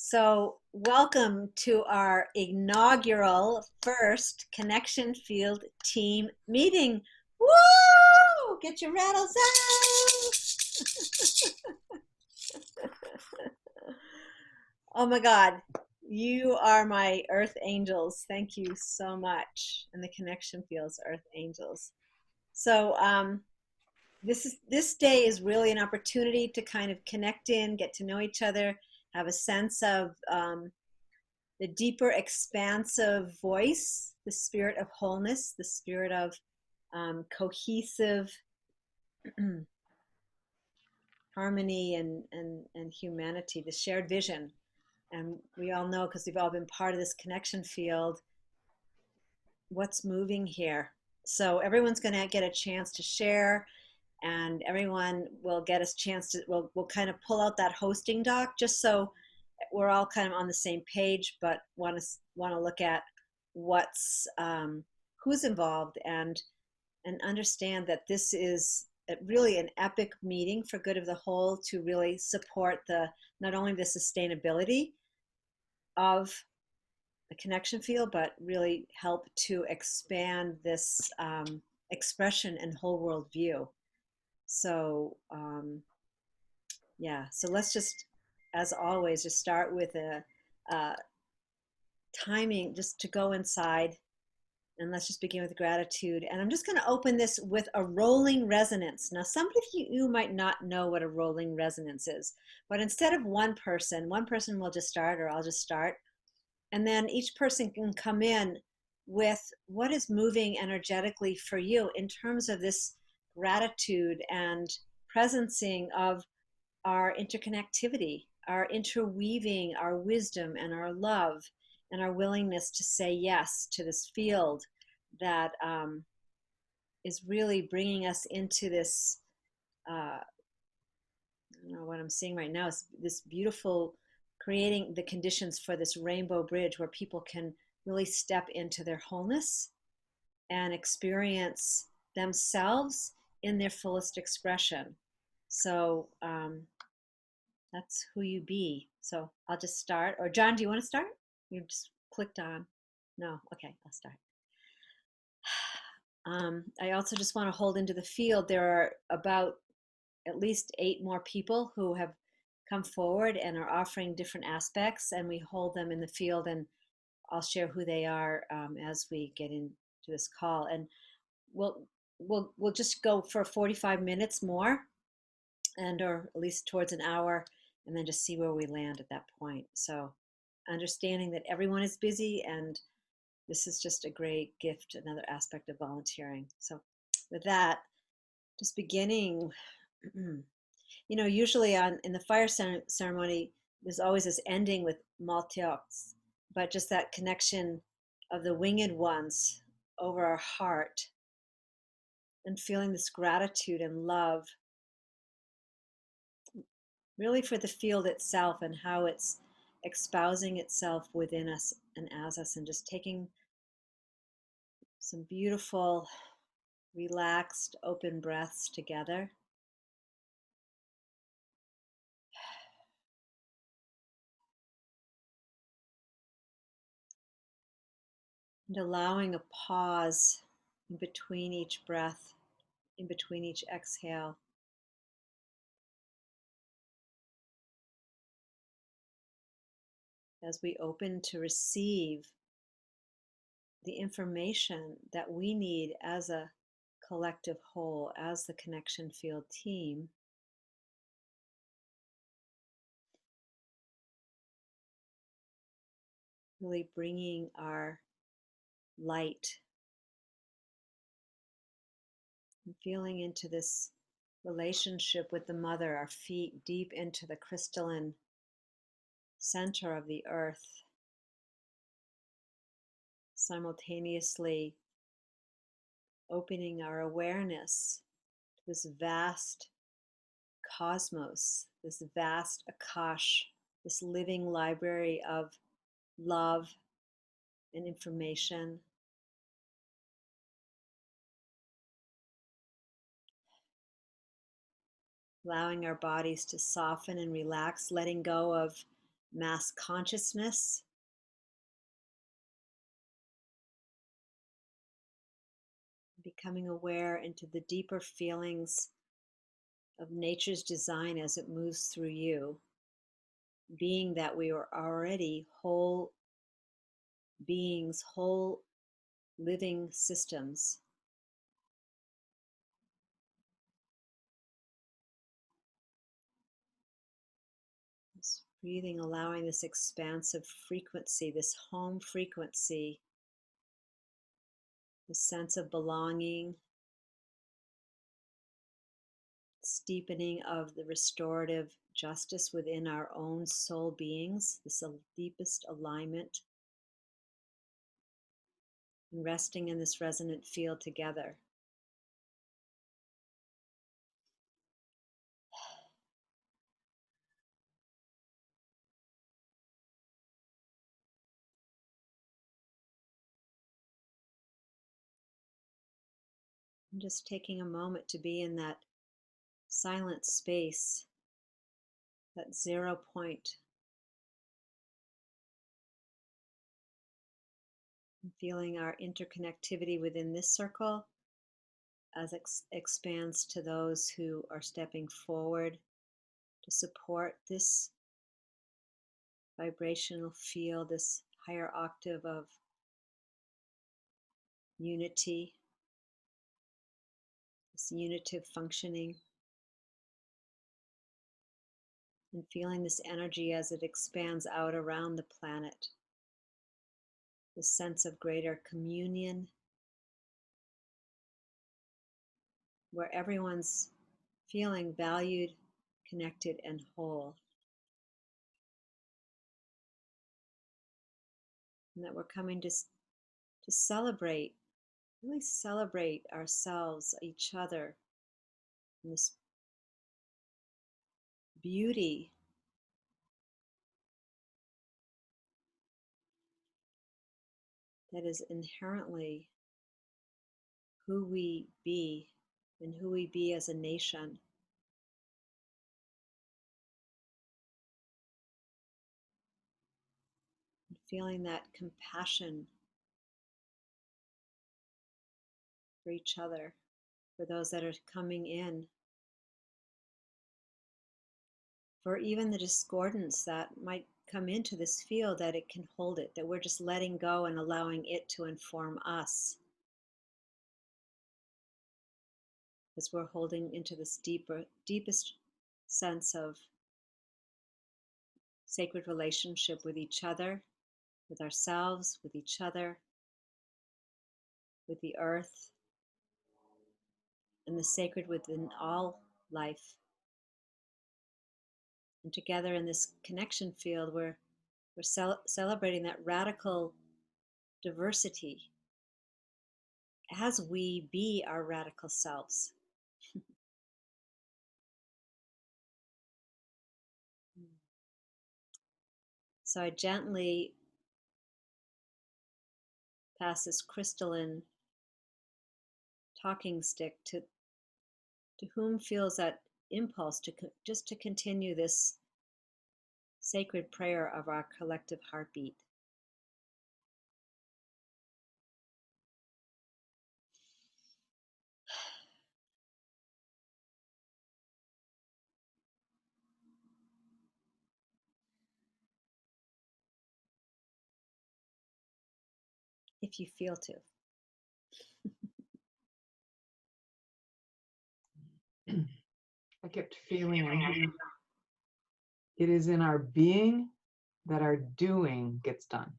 So, welcome to our inaugural first Connection Field team meeting. Woo! Get your rattles out. Oh my God, you are my earth angels. Thank you so much. And the Connection Field's earth angels. So, this day is really an opportunity to kind of connect in, get to know each other, have a sense of the deeper, expansive voice, the spirit of wholeness, the spirit of cohesive harmony and humanity, the shared vision. And we all know, because we've all been part of this connection field, what's moving here. So everyone's going to get a chance to share, and everyone will get a chance to, we'll kind of pull out that hosting doc just so we're all kind of on the same page, but want to look at what's who's involved and understand that this is really an epic meeting for good of the whole to really support the not only the sustainability of the connection field, but really help to expand this expression and whole world view. So yeah, so let's just, as always, just start with a timing, just to go inside, and let's just begin with gratitude. And I'm just going to open this with a rolling resonance. Now, some of you might not know what a rolling resonance is, but instead of one person will just start, or I'll just start. And then each person can come in with what is moving energetically for you in terms of this gratitude and presencing of our interconnectivity, our interweaving, our wisdom and our love, and our willingness to say yes to this field that is really bringing us into this. I don't know what I'm seeing right now is this beautiful, creating the conditions for this rainbow bridge where people can really step into their wholeness and experience themselves in their fullest expression. So that's who you be. So I'll just start. Or John, do you want to start? You just clicked on. No, okay, I'll start. I also just want to hold into the field. There are about at least 8 more people who have come forward and are offering different aspects, and we hold them in the field. And I'll share who they are as we get into this call. And we'll we'll just go for 45 minutes more, and or at least towards an hour, and then just see where we land at that point. So understanding that everyone is busy, and this is just a great gift, another aspect of volunteering. So with that, just beginning, usually in the fire ceremony, there's always this ending with Maltiox, but just that connection of the winged ones over our heart and feeling this gratitude and love really for the field itself and how it's espousing itself within us and as us, and just taking some beautiful, relaxed, open breaths together. And allowing a pause in between each breath, in between each exhale. As we open to receive the information that we need as a collective whole, as the connection field team, really bringing our light and feeling into this relationship with the mother, our feet deep into the crystalline center of the earth, simultaneously opening our awareness to this vast cosmos, this vast Akash, this living library of love and information. Allowing our bodies to soften and relax, letting go of mass consciousness, becoming aware into the deeper feelings of nature's design as it moves through you, being that we are already whole beings, whole living systems. Just breathing, allowing this expansive frequency, this home frequency, the sense of belonging, steepening of the restorative justice within our own soul beings, this deepest alignment, and resting in this resonant field together. And just taking a moment to be in that silent space, that 0 point, and feeling our interconnectivity within this circle as it expands to those who are stepping forward to support this vibrational field, this higher octave of unity, this unitive functioning, and feeling this energy as it expands out around the planet, this sense of greater communion where everyone's feeling valued, connected, and whole. And that we're coming to celebrate, really celebrate ourselves, each other, and this beauty that is inherently who we be and who we be as a nation. And feeling that compassion for each other, for those that are coming in, for even the discordance that might come into this field, that it can hold it, that we're just letting go and allowing it to inform us as we're holding into this deepest sense of sacred relationship with each other, with ourselves, with each other, with the earth, and the sacred within all life. And together in this connection field, we're celebrating that radical diversity as we be our radical selves. So I gently pass this crystalline talking stick to whom feels that impulse just to continue this sacred prayer of our collective heartbeat. If you feel to. I kept feeling it is in our being that our doing gets done.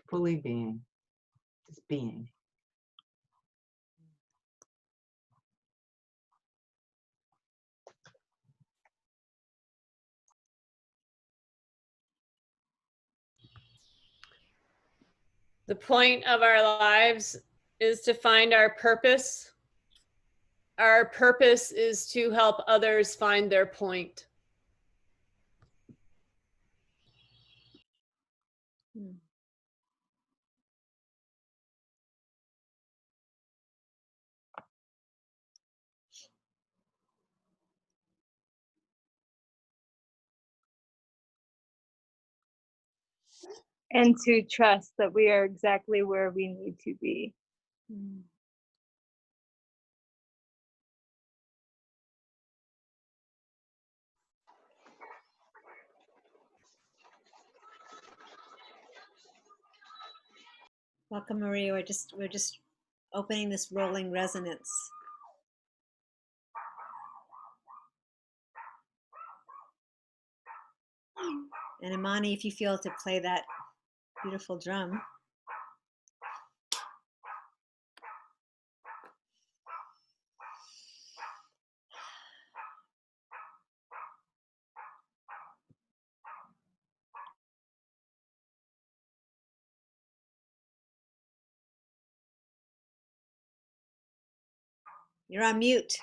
Fully being, just being. The point of our lives is to find our purpose. Our purpose is to help others find their point. and to trust that we are exactly where we need to be. Mm. Welcome, Maria. We're just opening this rolling resonance. And Imani, if you feel to play that beautiful drum. You're on mute.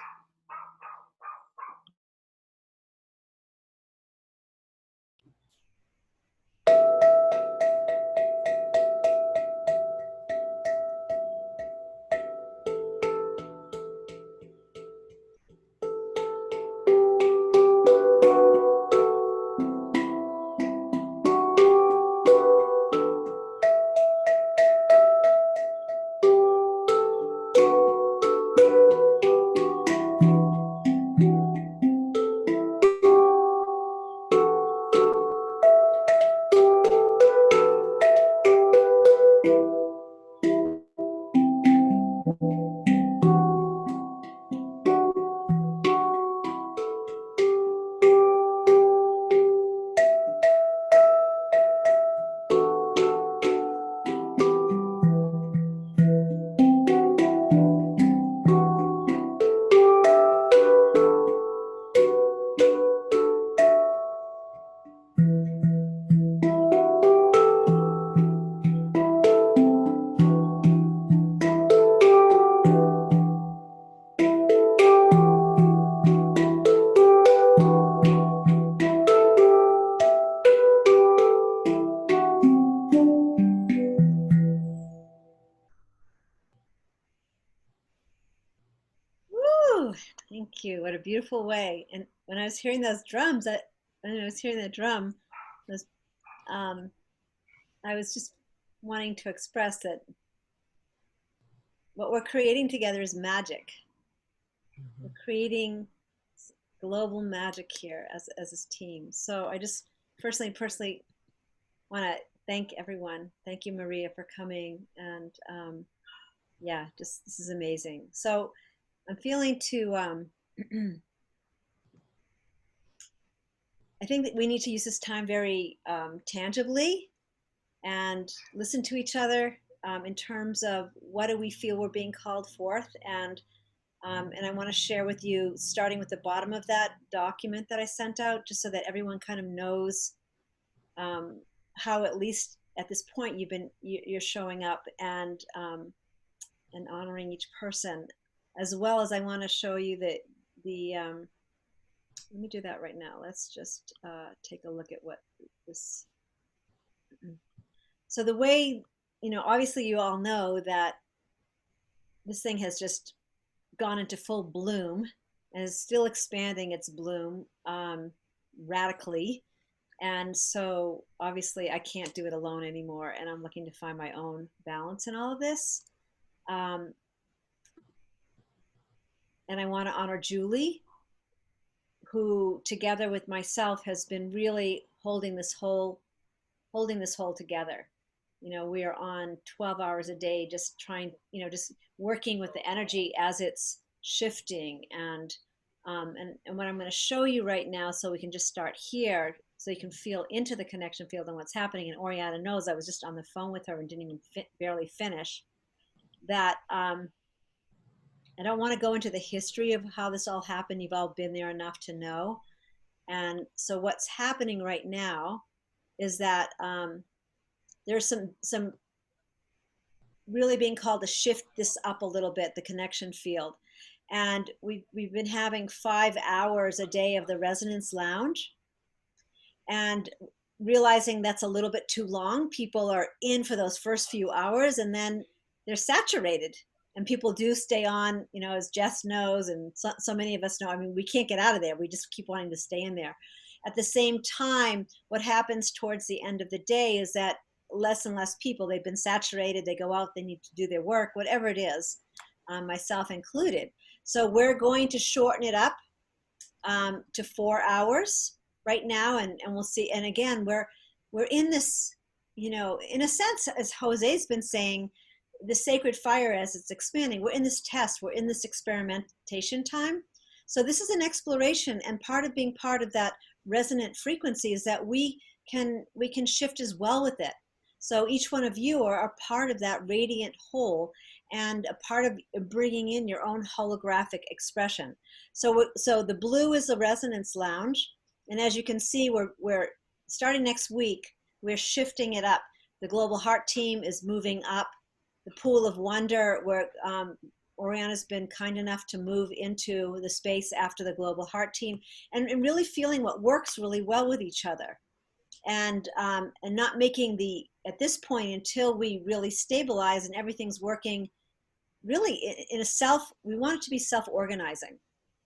Woo! Thank you. What a beautiful way. And when I was hearing those drums, when I was hearing that drum, was, um, I was just wanting to express that what we're creating together is magic. We're creating global magic here as a team. So I just personally want to thank everyone. Thank you, Maria, for coming. And yeah, just this is amazing. So I'm feeling to, I think that we need to use this time very tangibly and listen to each other in terms of what do we feel we're being called forth. And I want to share with you, starting with the bottom of that document that I sent out, just so that everyone kind of knows how, at least at this point, you're showing up and honoring each person, as well as I want to show you that let me do that right now. Let's just take a look at what this. So the way, obviously you all know that this thing has just gone into full bloom and is still expanding its bloom radically. And so obviously I can't do it alone anymore. And I'm looking to find my own balance in all of this. And I want to honor Julie, who together with myself has been really holding this whole together. We are on 12 hours a day, just trying, just working with the energy as it's shifting. And what I'm going to show you right now, so we can just start here, so you can feel into the connection field and what's happening. And Oriana knows I was just on the phone with her and didn't even barely finish that. I don't want to go into the history of how this all happened. You've all been there enough to know. And so what's happening right now is that there's some really being called to shift this up a little bit, the connection field. And we've been having 5 hours a day of the Resonance Lounge, and realizing that's a little bit too long. People are in for those first few hours and then they're saturated. And people do stay on, as Jess knows, and so many of us know. I mean, we can't get out of there. We just keep wanting to stay in there. At the same time, what happens towards the end of the day is that less and less people. They've been saturated. They go out, they need to do their work, whatever it is, myself included. So we're going to shorten it up to 4 hours right now, and we'll see. And again, we're in this, you know, in a sense, as Jose's been saying, the sacred fire as it's expanding. We're in this test. We're in this experimentation time. So this is an exploration, and part of being part of that resonant frequency is that we can shift as well with it. So each one of you are part of that radiant whole, and a part of bringing in your own holographic expression. So the blue is the resonance lounge, and as you can see, we're starting next week. We're shifting it up. The Global Heart team is moving up. The Pool of Wonder, where Oriana's been kind enough to move into the space after the Global Heart team, and really feeling what works really well with each other, and not making at this point, until we really stabilize and everything's working really in a we want it to be self-organizing.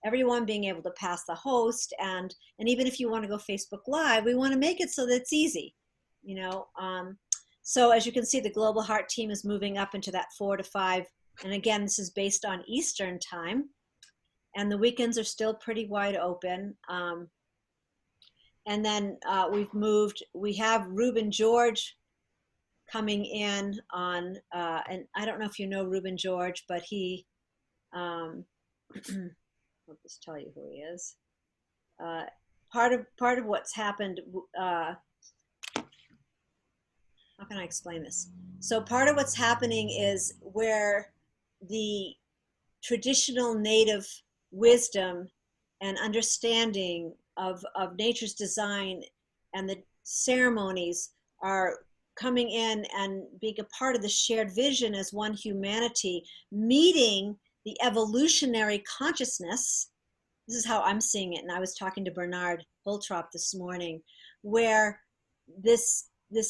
Everyone being able to pass the host, and even if you want to go Facebook Live, we want to make it so that it's easy, you know. So as you can see, the Global Heart team is moving up into that 4 to 5. And again, this is based on Eastern time. And the weekends are still pretty wide open. And then we have Reuben George coming in on, and I don't know if you know Reuben George, but he, I'll just tell you who he is. Part of what's happened, how can I explain this? So part of what's happening is where the traditional native wisdom and understanding of nature's design and the ceremonies are coming in and being a part of the shared vision as one humanity, meeting the evolutionary consciousness. This is how I'm seeing it. And I was talking to Bernard Holtrop this morning, where this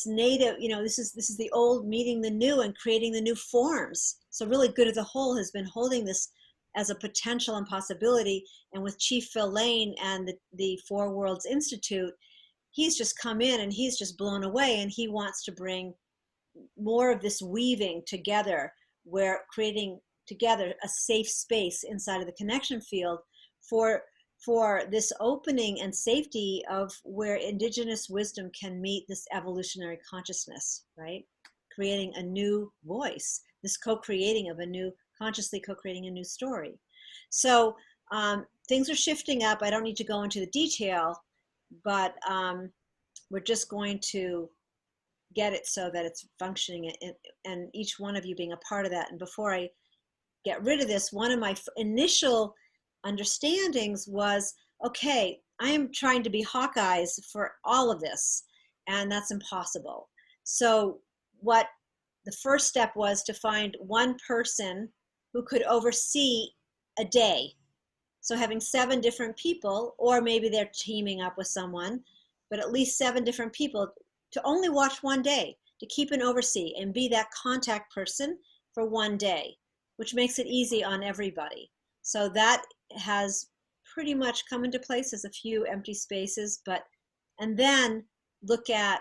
native, you know, this is the old meeting the new and creating the new forms. So really Good of the Whole has been holding this as a potential and possibility. And with Chief Phil Lane and the Four Worlds Institute, he's just come in and he's just blown away, and he wants to bring more of this weaving together, where creating together a safe space inside of the connection field for this opening and safety of where indigenous wisdom can meet this evolutionary consciousness, right? Creating a new voice, this co-creating of a new, consciously co-creating a new story. So things are shifting up. I don't need to go into the detail, but we're just going to get it so that it's functioning, and each one of you being a part of that. And before I get rid of this, one of my initial understandings was, okay, I am trying to be Hawkeyes for all of this, and that's impossible. So what the first step was to find one person who could oversee a day. So having 7 different people, or maybe they're teaming up with someone, but at least 7 different people to only watch one day, to keep and oversee and be that contact person for one day, which makes it easy on everybody. So that has pretty much come into place as a few empty spaces, and then look at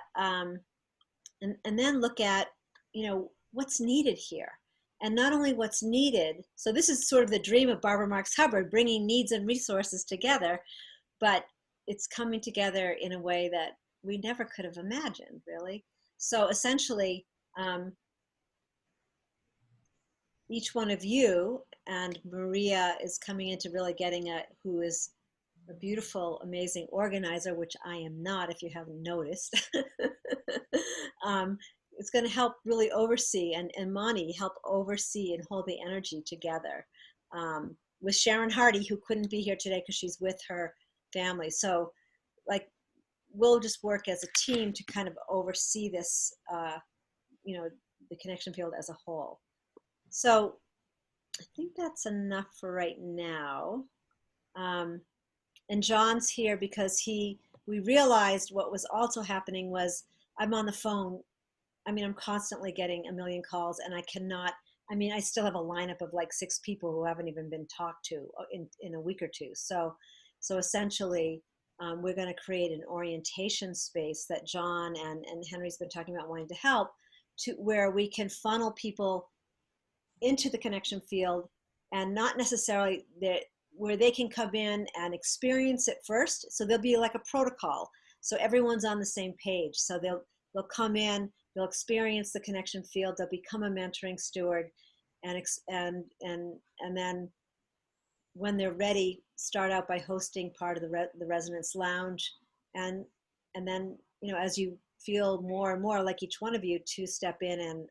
you know, what's needed here, and not only what's needed. So this is sort of the dream of Barbara Marx Hubbard, bringing needs and resources together, but it's coming together in a way that we never could have imagined, really. So essentially, each one of you, and Maria is coming into really getting who is a beautiful, amazing organizer, which I am not, if you haven't noticed. It's going to help really oversee, and Mani help oversee and hold the energy together, with Sharon Hardy, who couldn't be here today because she's with her family. So like, we'll just work as a team to kind of oversee this, you know, the connection field as a whole. So I think that's enough for right now. And John's here because we realized what was also happening was, I'm on the phone. I mean, I'm constantly getting a million calls, and I cannot, I mean, I still have a lineup of like 6 people who haven't even been talked to in a week or two. So essentially, we're going to create an orientation space that John and Henry's been talking about wanting to help, to where we can funnel people into the connection field, and not necessarily that where they can come in and experience it first. So there'll be like a protocol, so everyone's on the same page. So they'll come in, they'll experience the connection field, they'll become a mentoring steward, and then when they're ready, start out by hosting part of the Resonance Lounge, and then, you know, as you feel more and more like each one of you, to step in and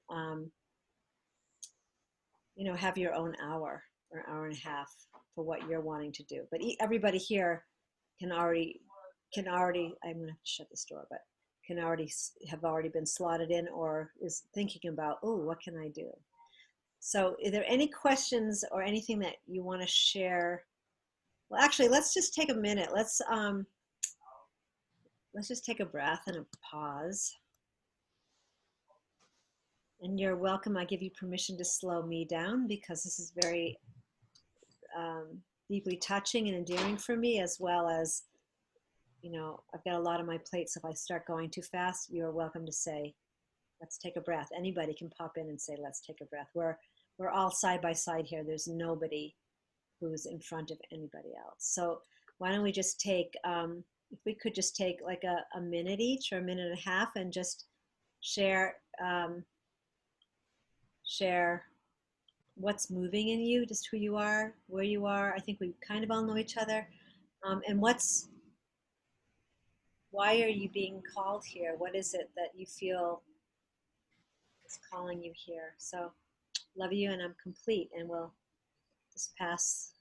you know, have your own hour or hour and a half for what you're wanting to do. But everybody here can already, I'm gonna have to shut this door, but have already been slotted in, or is thinking about, oh, what can I do? So are there any questions or anything that you want to share? Well, actually, let's just take a minute. Let's just take a breath and a pause. And you're welcome. I give you permission to slow me down, because this is very deeply touching and endearing for me, as well as, you know, I've got a lot on my plate. So if I start going too fast, you're welcome to say, let's take a breath. Anybody can pop in and say, let's take a breath. We're all side by side here. There's nobody who's in front of anybody else. So why don't we just take, if we could just take like a minute each, or a minute and a half, and just share what's moving in you, just who you are, where you are. I think we kind of all know each other. And why are you being called here? What is it that you feel is calling you here? So love you, and I'm complete, and we'll just pass.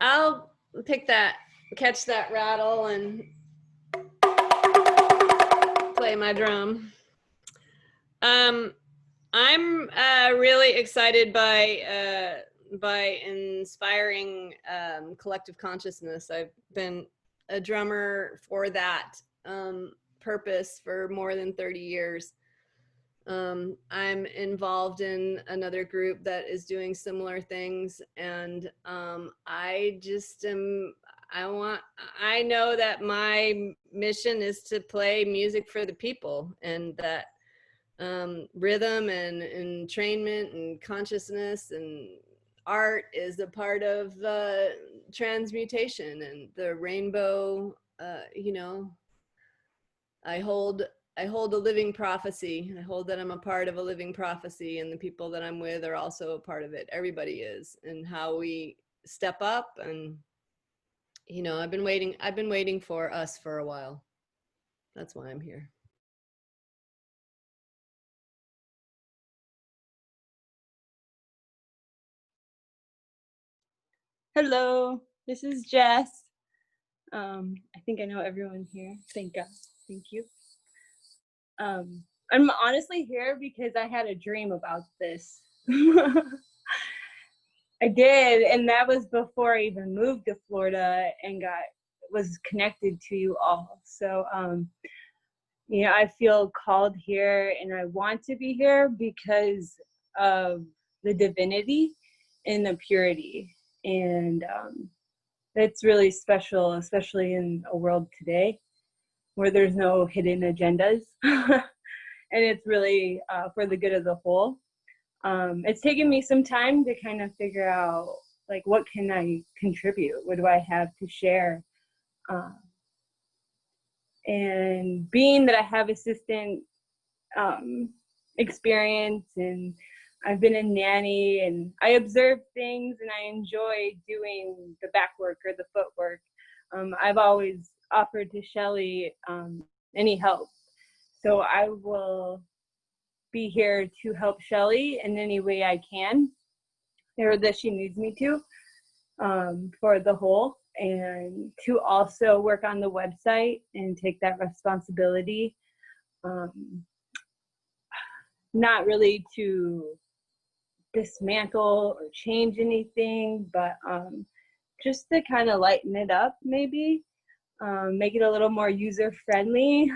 I'll catch that rattle and play my drum. I'm really excited by inspiring collective consciousness. I've been a drummer for that purpose for more than 30 years. I'm involved in another group that is doing similar things, and I know that my mission is to play music for the people, and that rhythm and entrainment and consciousness and art is a part of transmutation and the rainbow. You know, I hold a living prophecy. I hold that I'm a part of a living prophecy, and the people that I'm with are also a part of it. Everybody is, and how we step up. And, you know, I've been waiting for us for a while. That's why I'm here. Hello, this is Jess. I think I know everyone here. Thank God. Thank you. I'm honestly here because I had a dream about this. I did, and that was before I even moved to Florida and was connected to you all. So, you know, I feel called here, and I want to be here because of the divinity and the purity. And that's really special, especially in a world today where there's no hidden agendas. And it's really for the good of the whole. It's taken me some time to kind of figure out, like, what can I contribute? What do I have to share? And being that I have assistant experience, and I've been a nanny, and I observe things, and I enjoy doing the back work or the footwork. I've always offered to Shelly any help. So I will be here to help Shelly in any way I can, or that she needs me to, for the whole, and to also work on the website and take that responsibility. Not really to dismantle or change anything, but just to kind of lighten it up, maybe make it a little more user friendly.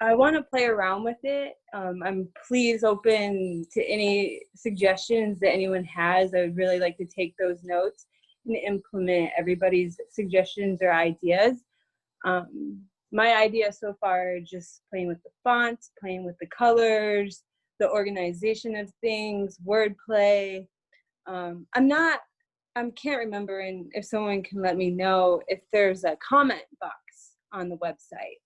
I want to play around with it. I'm please open to any suggestions that anyone has. I would really like to take those notes and implement everybody's suggestions or ideas. My idea so far is just playing with the fonts, playing with the colors, the organization of things, wordplay. I can't remember, and if someone can let me know if there's a comment box on the website.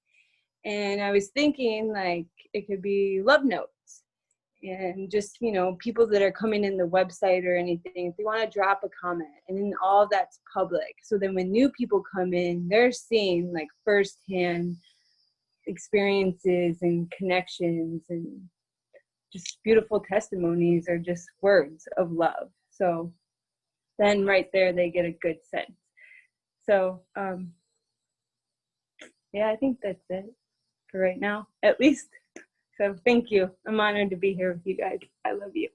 And I was thinking like it could be love notes and just, you know, people that are coming in the website or anything, if they want to drop a comment, and then all of that's public. So then when new people come in, they're seeing like firsthand experiences and connections and just beautiful testimonies or just words of love. So then right there, they get a good sense. So, yeah, I think that's it for right now, at least. So thank you. I'm honored to be here with you guys. I love you.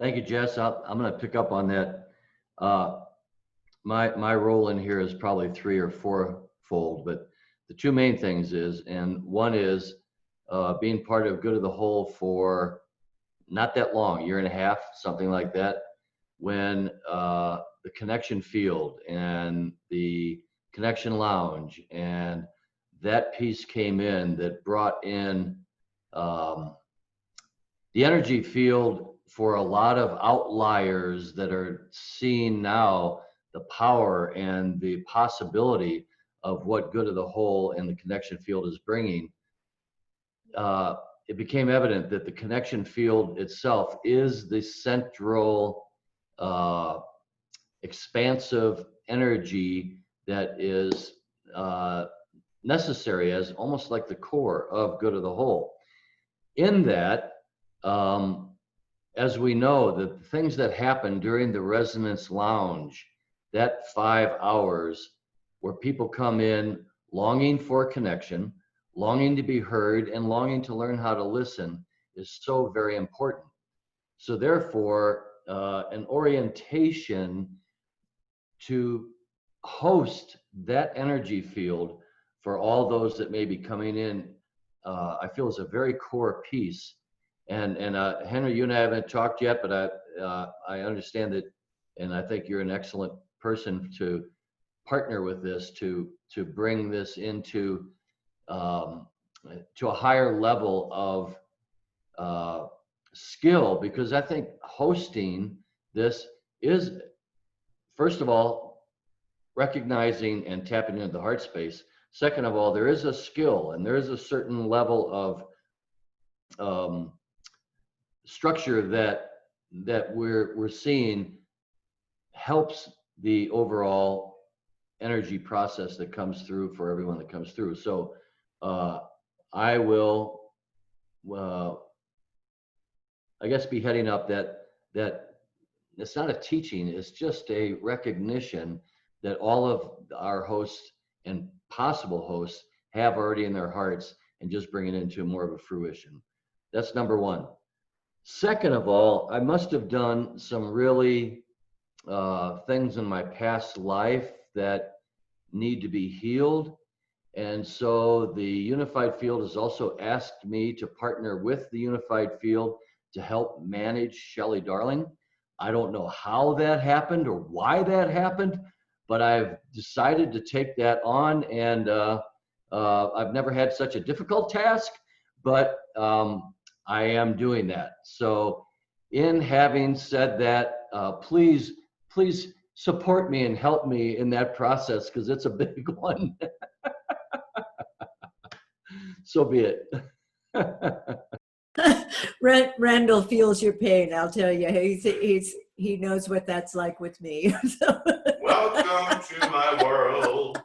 Thank you, Jess. I'm going to pick up on that. My role in here is probably 3 or 4-fold, but the 2 main things is, and one is being part of Good of the Whole for not that long, 1.5 years, something like that, when the connection field and the connection lounge and that piece came in that brought in the energy field for a lot of outliers that are seeing now the power and the possibility of what Good of the Whole and the connection field is bringing. It became evident that the connection field itself is the central expansive energy that is necessary as almost like the core of Good of the Whole. In that, as we know, the things that happen during the Resonance Lounge, that 5 hours where people come in longing for connection, longing to be heard, and longing to learn how to listen is so very important. So therefore, an orientation to host that energy field for all those that may be coming in, I feel is a very core piece. And Henry, you and I haven't talked yet, but I understand that, and I think you're an excellent person to partner with this, to bring this into to a higher level of skill, because I think hosting this is, first of all, recognizing and tapping into the heart space. Second of all, there is a skill and there is a certain level of structure that we're seeing helps the overall energy process that comes through for everyone that comes through. So I will, I guess, be heading up that it's not a teaching, it's just a recognition that all of our hosts and possible hosts have already in their hearts, and just bring it into more of a fruition. That's number one. Second of all, I must have done some really things in my past life that need to be healed. And so the Unified Field has also asked me to partner with the Unified Field to help manage Shelley Darling. I don't know how that happened or why that happened, but I've decided to take that on, and I've never had such a difficult task, but I am doing that. So in having said that, please support me and help me in that process, because it's a big one. So be it. Randall feels your pain, I'll tell you. He knows what that's like with me. So. Welcome to my world.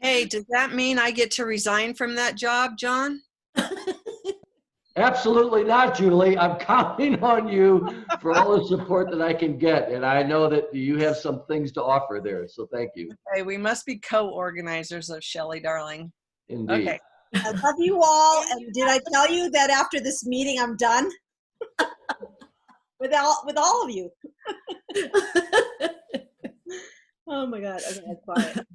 Hey, does that mean I get to resign from that job, John? Absolutely not, Julie. I'm counting on you for all the support that I can get. And I know that you have some things to offer there. So thank you. Okay, we must be co-organizers of Shelley Darling. Indeed. Okay, I love you all. And did I tell you that after this meeting, I'm done with all of you? Oh my God. Okay, I'm quiet.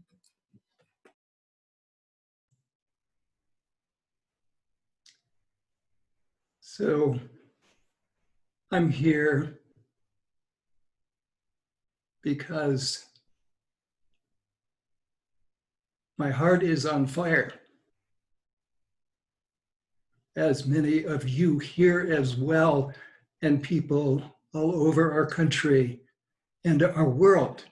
So I'm here because my heart is on fire, as many of you here as well, and people all over our country and our world.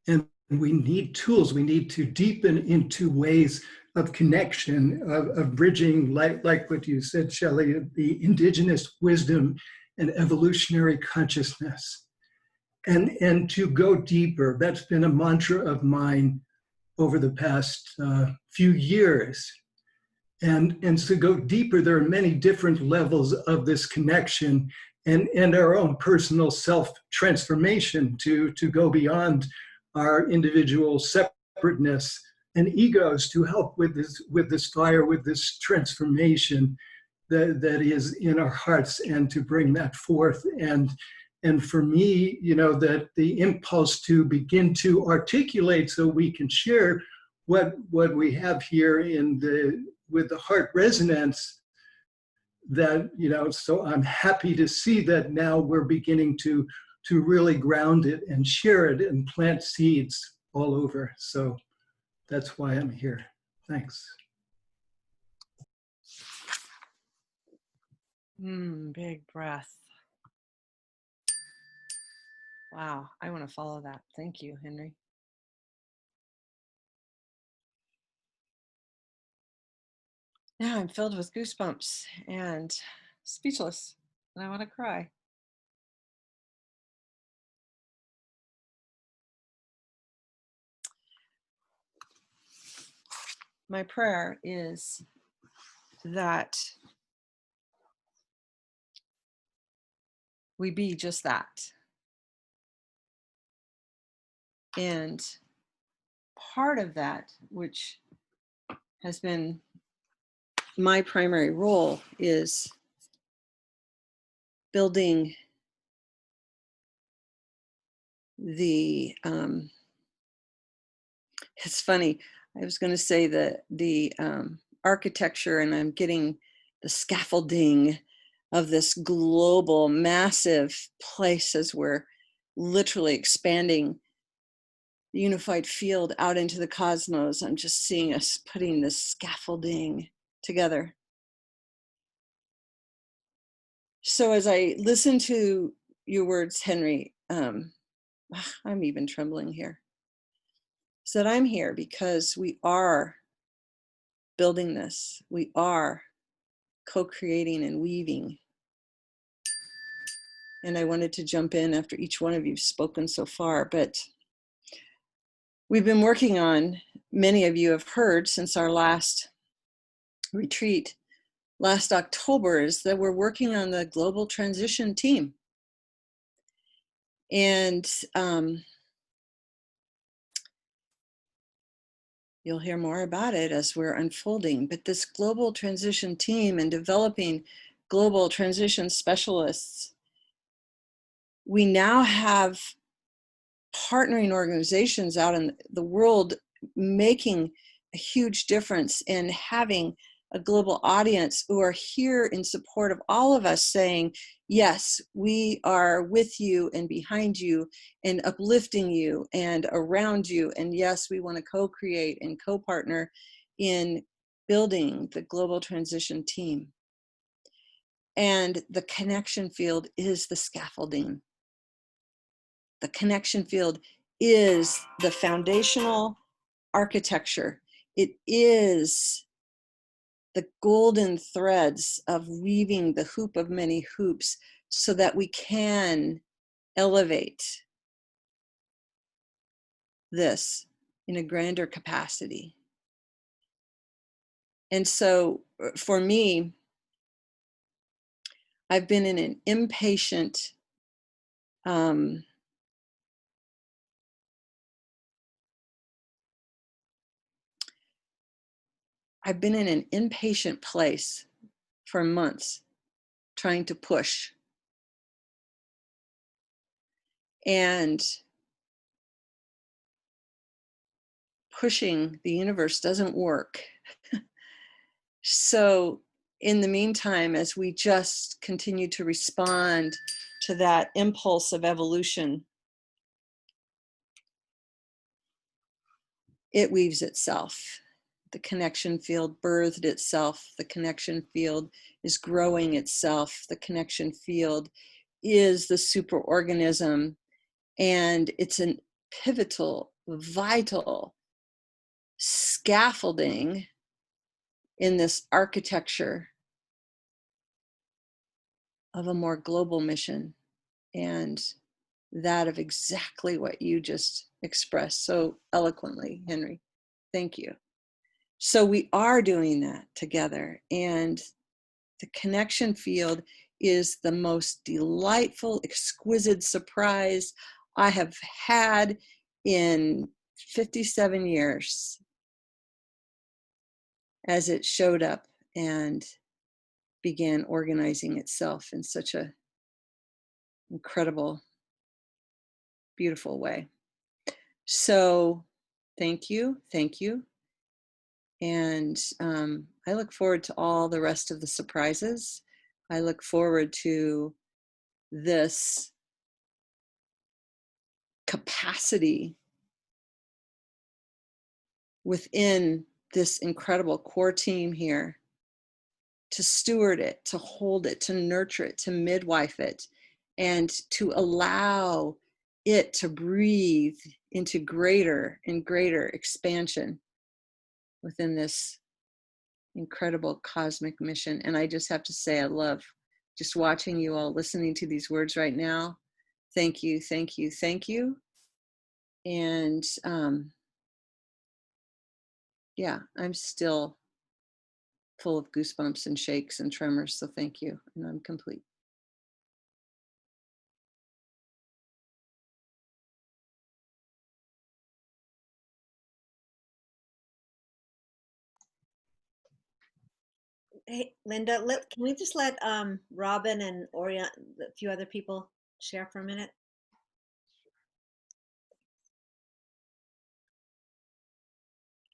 And we need tools. We need to deepen into ways of connection, of bridging, like what you said, Shelley, the indigenous wisdom and evolutionary consciousness. And to go deeper. That's been a mantra of mine over the past few years. And to go deeper, there are many different levels of this connection and our own personal self-transformation to go beyond our individual separateness and egos to help with this fire, with this transformation that is in our hearts, and to bring that forth. And for me, that the impulse to begin to articulate so we can share what we have here with the heart resonance, that, so I'm happy to see that now we're beginning to really ground it and share it and plant seeds all over. So that's why I'm here. Thanks. Big breath. Wow, I want to follow that. Thank you, Henry. Now I'm filled with goosebumps and speechless, and I want to cry. My prayer is that we be just that. And part of that, which has been my primary role, is building the, it's funny, I was going to say the architecture, and I'm getting the scaffolding of this global, massive place as we're literally expanding the unified field out into the cosmos. I'm just seeing us putting this scaffolding together. So as I listen to your words, Henry, I'm even trembling here. So that I'm here because we are building this. We are co-creating and weaving. And I wanted to jump in after each one of you've spoken so far, but we've been working on, many of you have heard since our last retreat last October, is that we're working on the global transition team. And you'll hear more about it as we're unfolding. But this global transition team and developing global transition specialists, we now have partnering organizations out in the world making a huge difference in having a global audience who are here in support of all of us, saying, yes, we are with you and behind you and uplifting you and around you. And yes, we want to co-create and co-partner in building the global transition team. And the connection field is the scaffolding. The connection field is the foundational architecture. It is the golden threads of weaving the hoop of many hoops so that we can elevate this in a grander capacity. And so for me, I've been in an impatient I've been in an impatient place for months, trying to push. And pushing the universe doesn't work. So in the meantime, as we just continue to respond to that impulse of evolution, it weaves itself. The connection field birthed itself. The connection field is growing itself. The connection field is the superorganism, and it's a pivotal, vital scaffolding in this architecture of a more global mission, and that of exactly what you just expressed so eloquently, Henry. Thank you. So we are doing that together, and the connection field is the most delightful, exquisite surprise I have had in 57 years as it showed up and began organizing itself in such a incredible, beautiful way. So thank you. And I look forward to all the rest of the surprises. I look forward to this capacity within this incredible core team here to steward it, to hold it, to nurture it, to midwife it, and to allow it to breathe into greater and greater expansion within this incredible cosmic mission. And I just have to say, I love just watching you all listening to these words right now. Thank you. And yeah, I'm still full of goosebumps and shakes and tremors. So thank you. And I'm complete. Hey, Linda, can we just let Robin and Orion, a few other people share for a minute?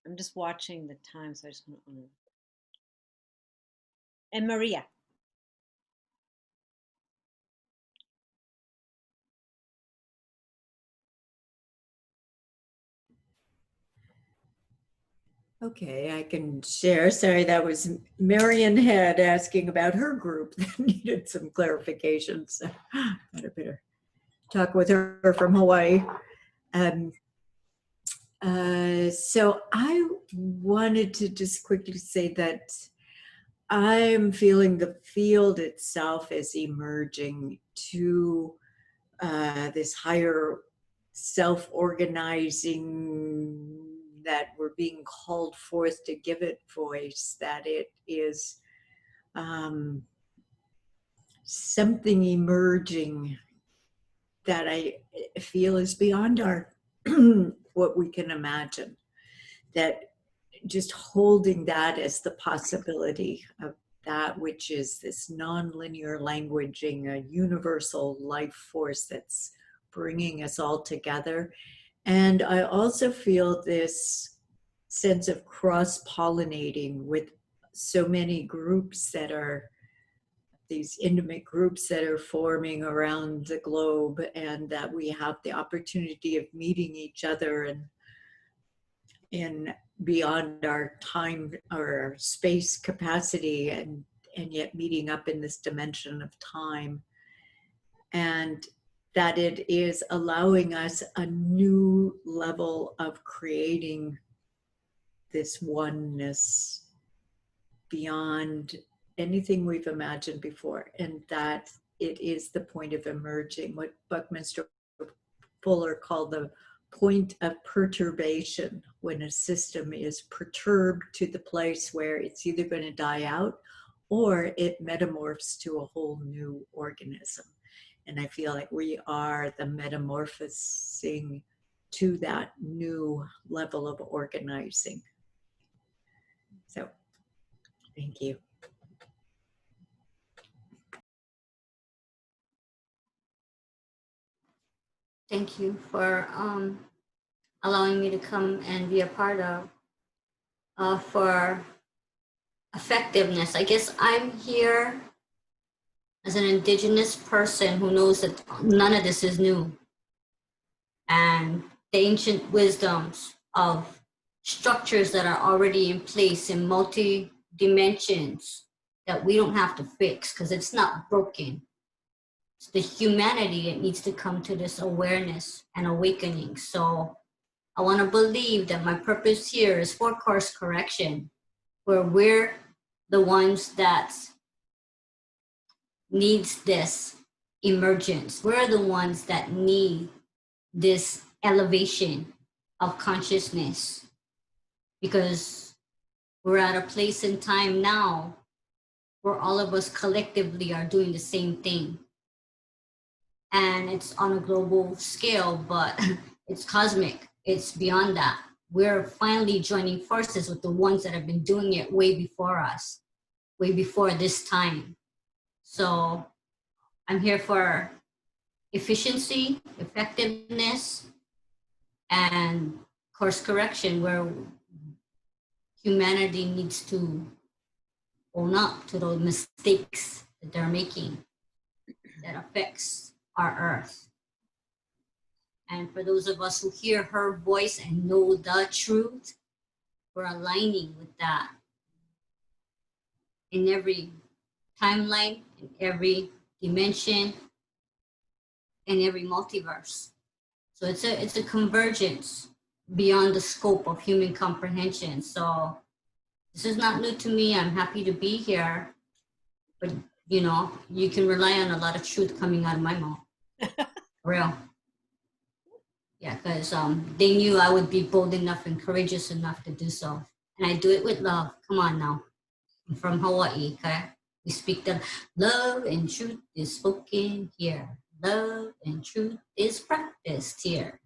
I'm just watching the time, so I just want to. And Maria. Okay, I can share. Sorry, that was Marion Head asking about her group that needed some clarification. So I better talk with her from Hawaii. So I wanted to just quickly say that I'm feeling the field itself is emerging to this higher self-organizing, that we're being called forth to give it voice, that it is something emerging that I feel is beyond our what we can imagine, that just holding that as the possibility of that which is this nonlinear languaging, a universal life force that's bringing us all together. And I also feel this sense of cross-pollinating with so many groups that are these intimate groups that are forming around the globe, and that we have the opportunity of meeting each other and in beyond our time or space capacity, and yet meeting up in this dimension of time. And that it is allowing us a new level of creating this oneness beyond anything we've imagined before, and that it is the point of emerging, what Buckminster Fuller called the point of perturbation, when a system is perturbed to the place where it's either going to die out or it metamorphs to a whole new organism. And I feel like we are the metamorphosing to that new level of organizing. So Thank you. Thank you for allowing me to come and be a part of for effectiveness. I guess I'm here as an Indigenous person who knows that none of this is new. And the ancient wisdoms of structures that are already in place in multi dimensions that we don't have to fix because it's not broken. It's the humanity that needs to come to this awareness and awakening. So I want to believe that my purpose here is for course correction, where we're the ones that needs this emergence. We're the ones that need this elevation of consciousness because we're at a place in time now where all of us collectively are doing the same thing. And it's on a global scale, but it's cosmic. It's beyond that. We're finally joining forces with the ones that have been doing it way before us, way before this time. So I'm here for efficiency, effectiveness, and course correction, where humanity needs to own up to those mistakes that they're making that affects our earth. And for those of us who hear her voice and know the truth, we're aligning with that in every timeline, in every dimension, in every multiverse. So it's a convergence beyond the scope of human comprehension. So this is not new to me. I'm happy to be here, but you know, you can rely on a lot of truth coming out of my mouth. Real. Yeah, because they knew I would be bold enough and courageous enough to do so. And I do it with love. Come on now. I'm from Hawaii, okay? We speak the love and truth is spoken here. Love and truth is practiced here.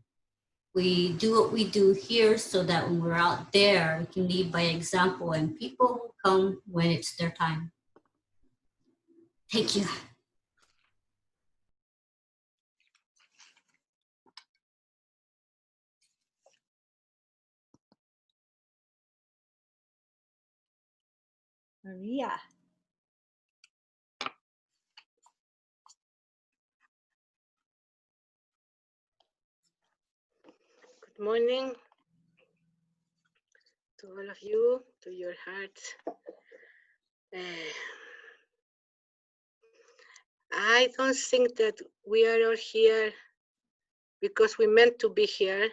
We do what we do here so that when we're out there, we can lead by example and people will come when it's their time. Thank you. Maria. Good morning to all of you, to your hearts. I don't think that we are all here because we meant to be here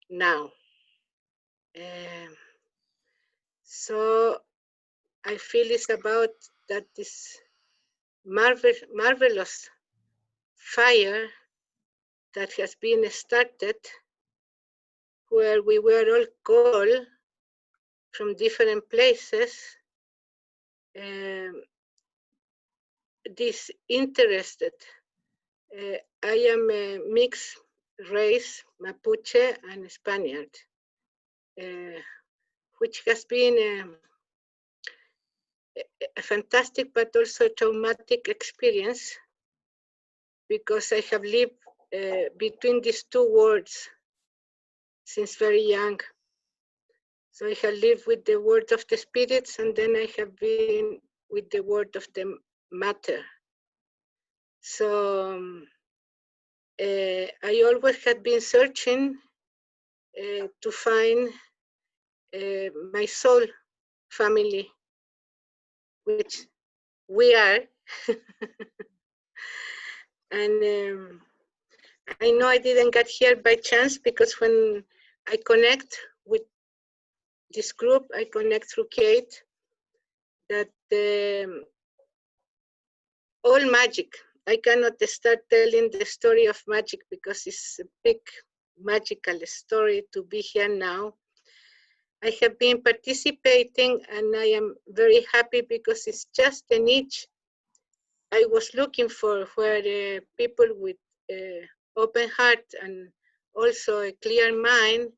now. So I feel it's about that this marvelous fire that has been started, where we were all called from different places, disinterested. I am a mixed race, Mapuche and Spaniard, which has been a fantastic but also traumatic experience, because I have lived between these two worlds since very young. So I have lived with the world of the spirits, and then I have been with the world of the matter. So I always had been searching to find my soul family, which we are. And I know I didn't get here by chance, because when I connect with this group, I connect through Kate, that all magic, I cannot start telling the story of magic because it's a big magical story to be here now. I have been participating and I am very happy because it's just a niche I was looking for, where people with open heart and also a clear mind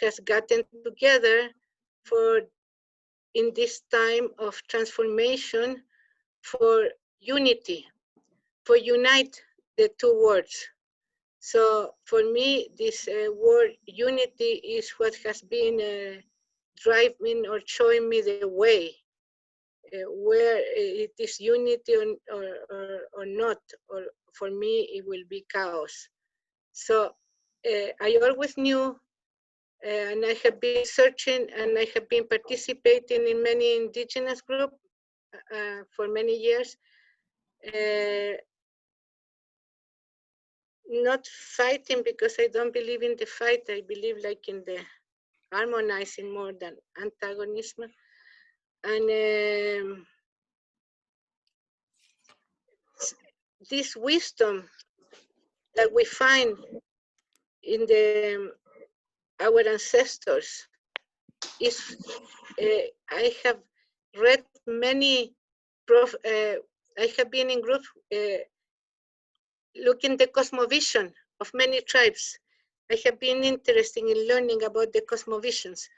has gotten together for in this time of transformation for unity, for unite the two words. So for me, this word unity is what has been driving or showing me the way, where it is unity or not, or for me, it will be chaos. So I always knew, and I have been searching and I have been participating in many indigenous groups for many years, not fighting because I don't believe in the fight. I believe like in the harmonizing more than antagonism. And this wisdom that we find in our ancestors is, I have read many, I have been in groups looking the cosmovision of many tribes. I have been interested in learning about the cosmovisions.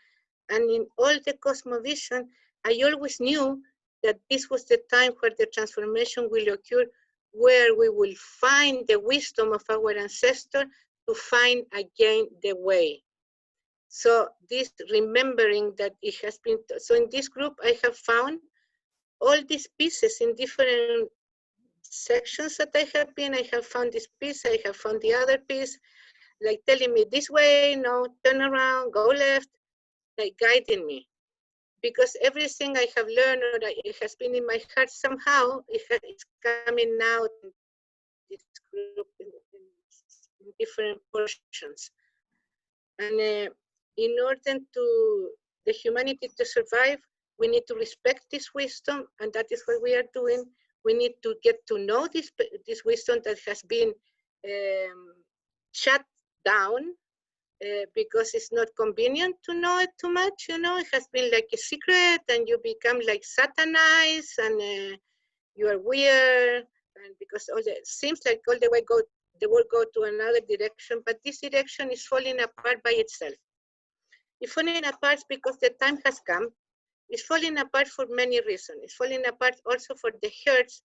And in all the cosmovision, I always knew that this was the time where the transformation will occur, where we will find the wisdom of our ancestor to find again the way. So this remembering that it has been, so in this group, I have found all these pieces in different sections that I have been. I have found this piece, I have found the other piece, like telling me this way, no, turn around, go left, like guiding me. Because everything I have learned or it has been in my heart somehow, it's coming out in this group in different portions. And in order to the humanity to survive, we need to respect this wisdom, and that is what we are doing. We need to get to know this wisdom that has been shut down because it's not convenient to know it too much, you know. It has been like a secret, and you become like satanized, and you are weird, and because seems like all the way the world go to another direction, but this direction is falling apart by itself. It's falling apart because the time has come. It's falling apart for many reasons. It's falling apart also for the hertz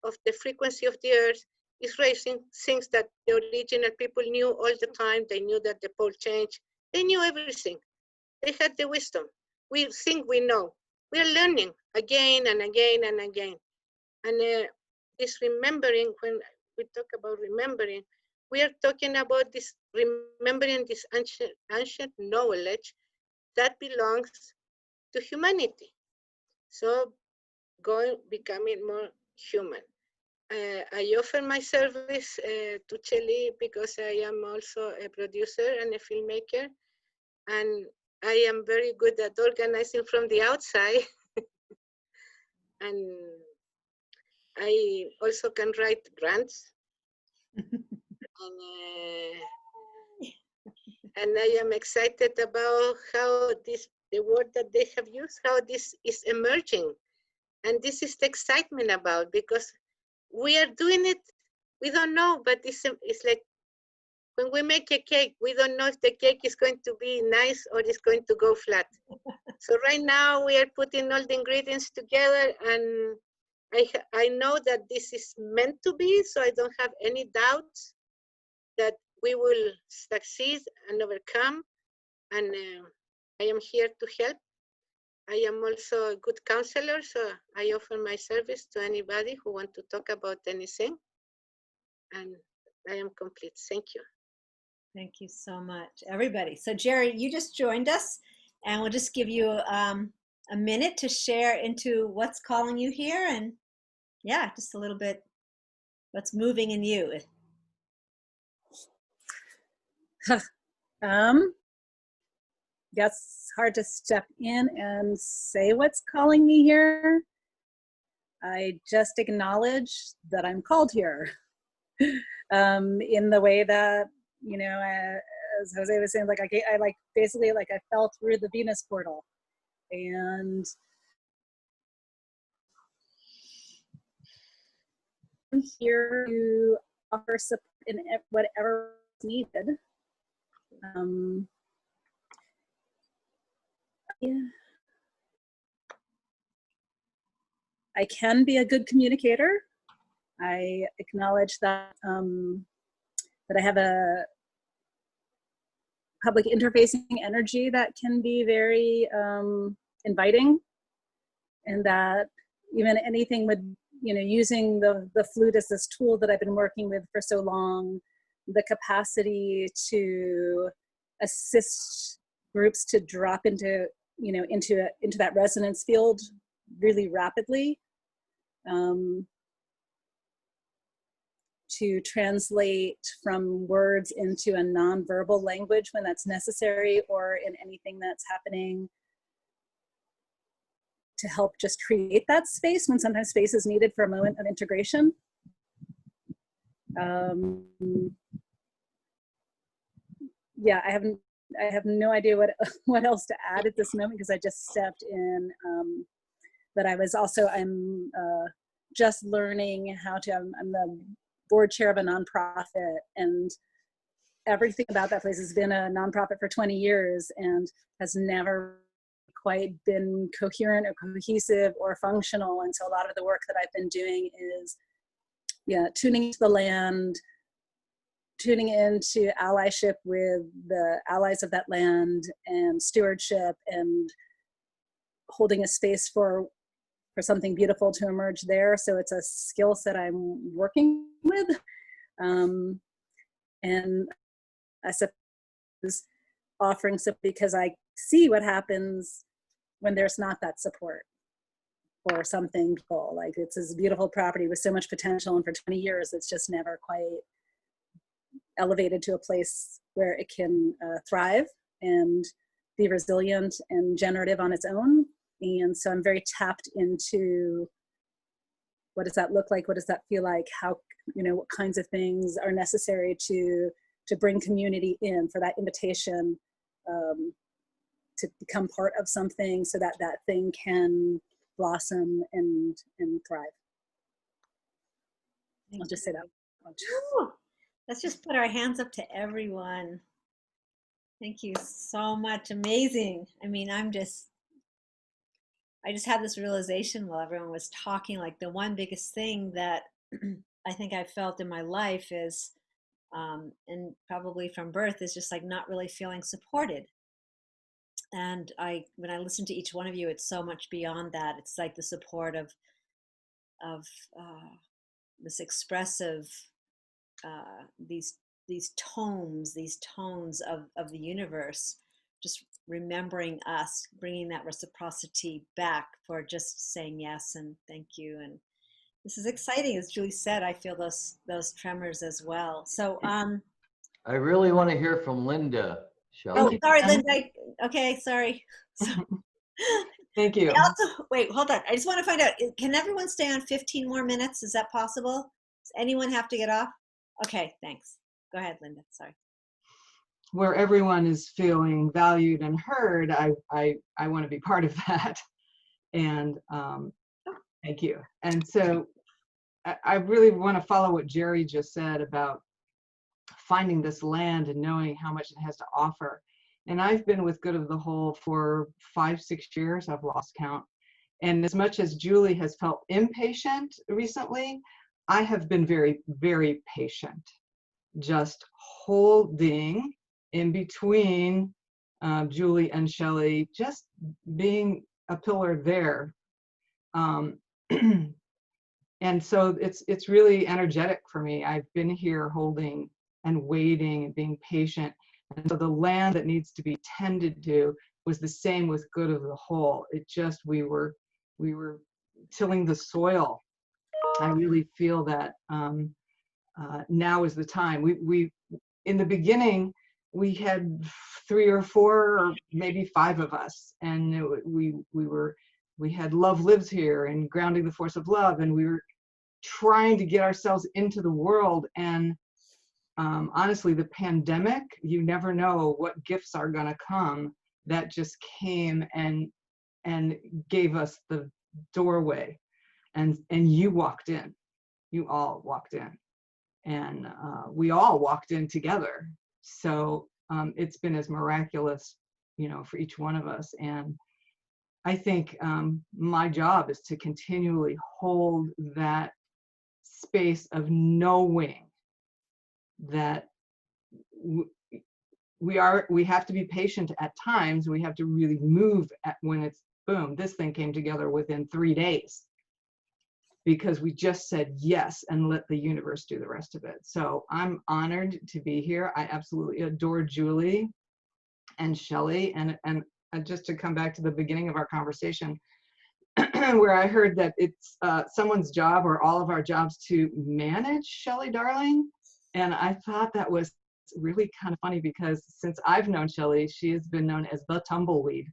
of the frequency of the earth is raising, things that the original people knew all the time. They knew that the pole changed. They knew everything. They had the wisdom. We think we know. We are learning again and again and again. And this remembering, when we talk about remembering, we are talking about this remembering this ancient knowledge that belongs to humanity. So becoming more human. I offer my service to Cheli because I am also a producer and a filmmaker, and I am very good at organizing from the outside. And I also can write grants. And I am excited about how the word that they have used, how this is emerging. And this is the excitement about, because we are doing it, we don't know, but it's like when we make a cake, we don't know if the cake is going to be nice or it's going to go flat. So right now we are putting all the ingredients together, and I know that this is meant to be, so I don't have any doubts that we will succeed and overcome. And I am here to help. I am also a good counselor, so I offer my service to anybody who wants to talk about anything. And I am complete. Thank you. Thank you so much, everybody. So Jerry, you just joined us, and we'll just give you a minute to share into what's calling you here, and yeah, just a little bit what's moving in you. That's hard to step in and say what's calling me here. I just acknowledge that I'm called here in the way that, you know, as Jose was saying, like I like basically like I fell through the Venus portal, and I'm here to offer support in whatever is needed. Yeah. I can be a good communicator. I acknowledge that that I have a public interfacing energy that can be very inviting, and that even anything with, you know, using the flute as this tool that I've been working with for so long, the capacity to assist groups to drop into, you know, into that resonance field really rapidly, to translate from words into a nonverbal language when that's necessary, or in anything that's happening, to help just create that space when sometimes space is needed for a moment of integration. Yeah, I have no idea what else to add at this moment, because I just stepped in. But I'm just learning how to, I'm the board chair of a nonprofit, and everything about that place has been a nonprofit for 20 years and has never quite been coherent or cohesive or functional. And so a lot of the work that I've been doing is, yeah, tuning into the land, tuning into allyship with the allies of that land, and stewardship, and holding a space for something beautiful to emerge there. So it's a skill set I'm working with. And I suppose offering support, because I see what happens when there's not that support for something cool. Like, it's this beautiful property with so much potential, and for 20 years it's just never quite elevated to a place where it can thrive and be resilient and generative on its own. And so I'm very tapped into, what does that look like? What does that feel like? How, you know, what kinds of things are necessary to bring community in, for that invitation to become part of something, so that that thing can blossom and thrive. I'll just say that much. Ooh, let's just put our hands up to everyone. Thank you so much. Amazing. I mean, I just had this realization while everyone was talking, like, the one biggest thing that I think I felt in my life is, and probably from birth, is just like not really feeling supported. And when I listen to each one of you, it's so much beyond that. It's like the support of this expressive, these tones of the universe, just remembering us, bringing that reciprocity back, for just saying yes and thank you. And this is exciting. As Julie said, I feel those tremors as well. So I really want to hear from Linda. Oh, sorry, Linda. Okay, sorry. Thank you. Also, wait, hold on. I just want to find out, can everyone stay on 15 more minutes? Is that possible? Does anyone have to get off? Okay, thanks. Go ahead, Linda. Sorry. Where everyone is feeling valued and heard, I want to be part of that. And thank you. And so I really want to follow what Jerry just said about finding this land and knowing how much it has to offer. And I've been with Good of the Whole for 5-6 years. I've lost count. And as much as Julie has felt impatient recently, I have been very, very patient, just holding in between Julie and Shelley, just being a pillar there. And so it's really energetic for me. I've been here holding and waiting and being patient. And so the land that needs to be tended to was the same with Good of the Whole. It just, we were tilling the soil. I really feel that now is the time. We in the beginning, we had 3 or 4 or maybe 5 of us, and we had Love Lives Here and Grounding the Force of Love, and we were trying to get ourselves into the world. And honestly, the pandemic, you never know what gifts are going to come. That just came and gave us the doorway, and you walked in. You all walked in, and we all walked in together. So it's been as miraculous, you know, for each one of us. And I think my job is to continually hold that space of knowing that we have to be patient at times. We have to really move when it's boom, this thing came together within 3 days, because we just said yes and let the universe do the rest of it. So I'm honored to be here. I absolutely adore Julie and Shelley, and just to come back to the beginning of our conversation, where I heard that it's someone's job or all of our jobs to manage Shelley Darling. And I thought that was really kind of funny, because since I've known Shelley, she has been known as the tumbleweed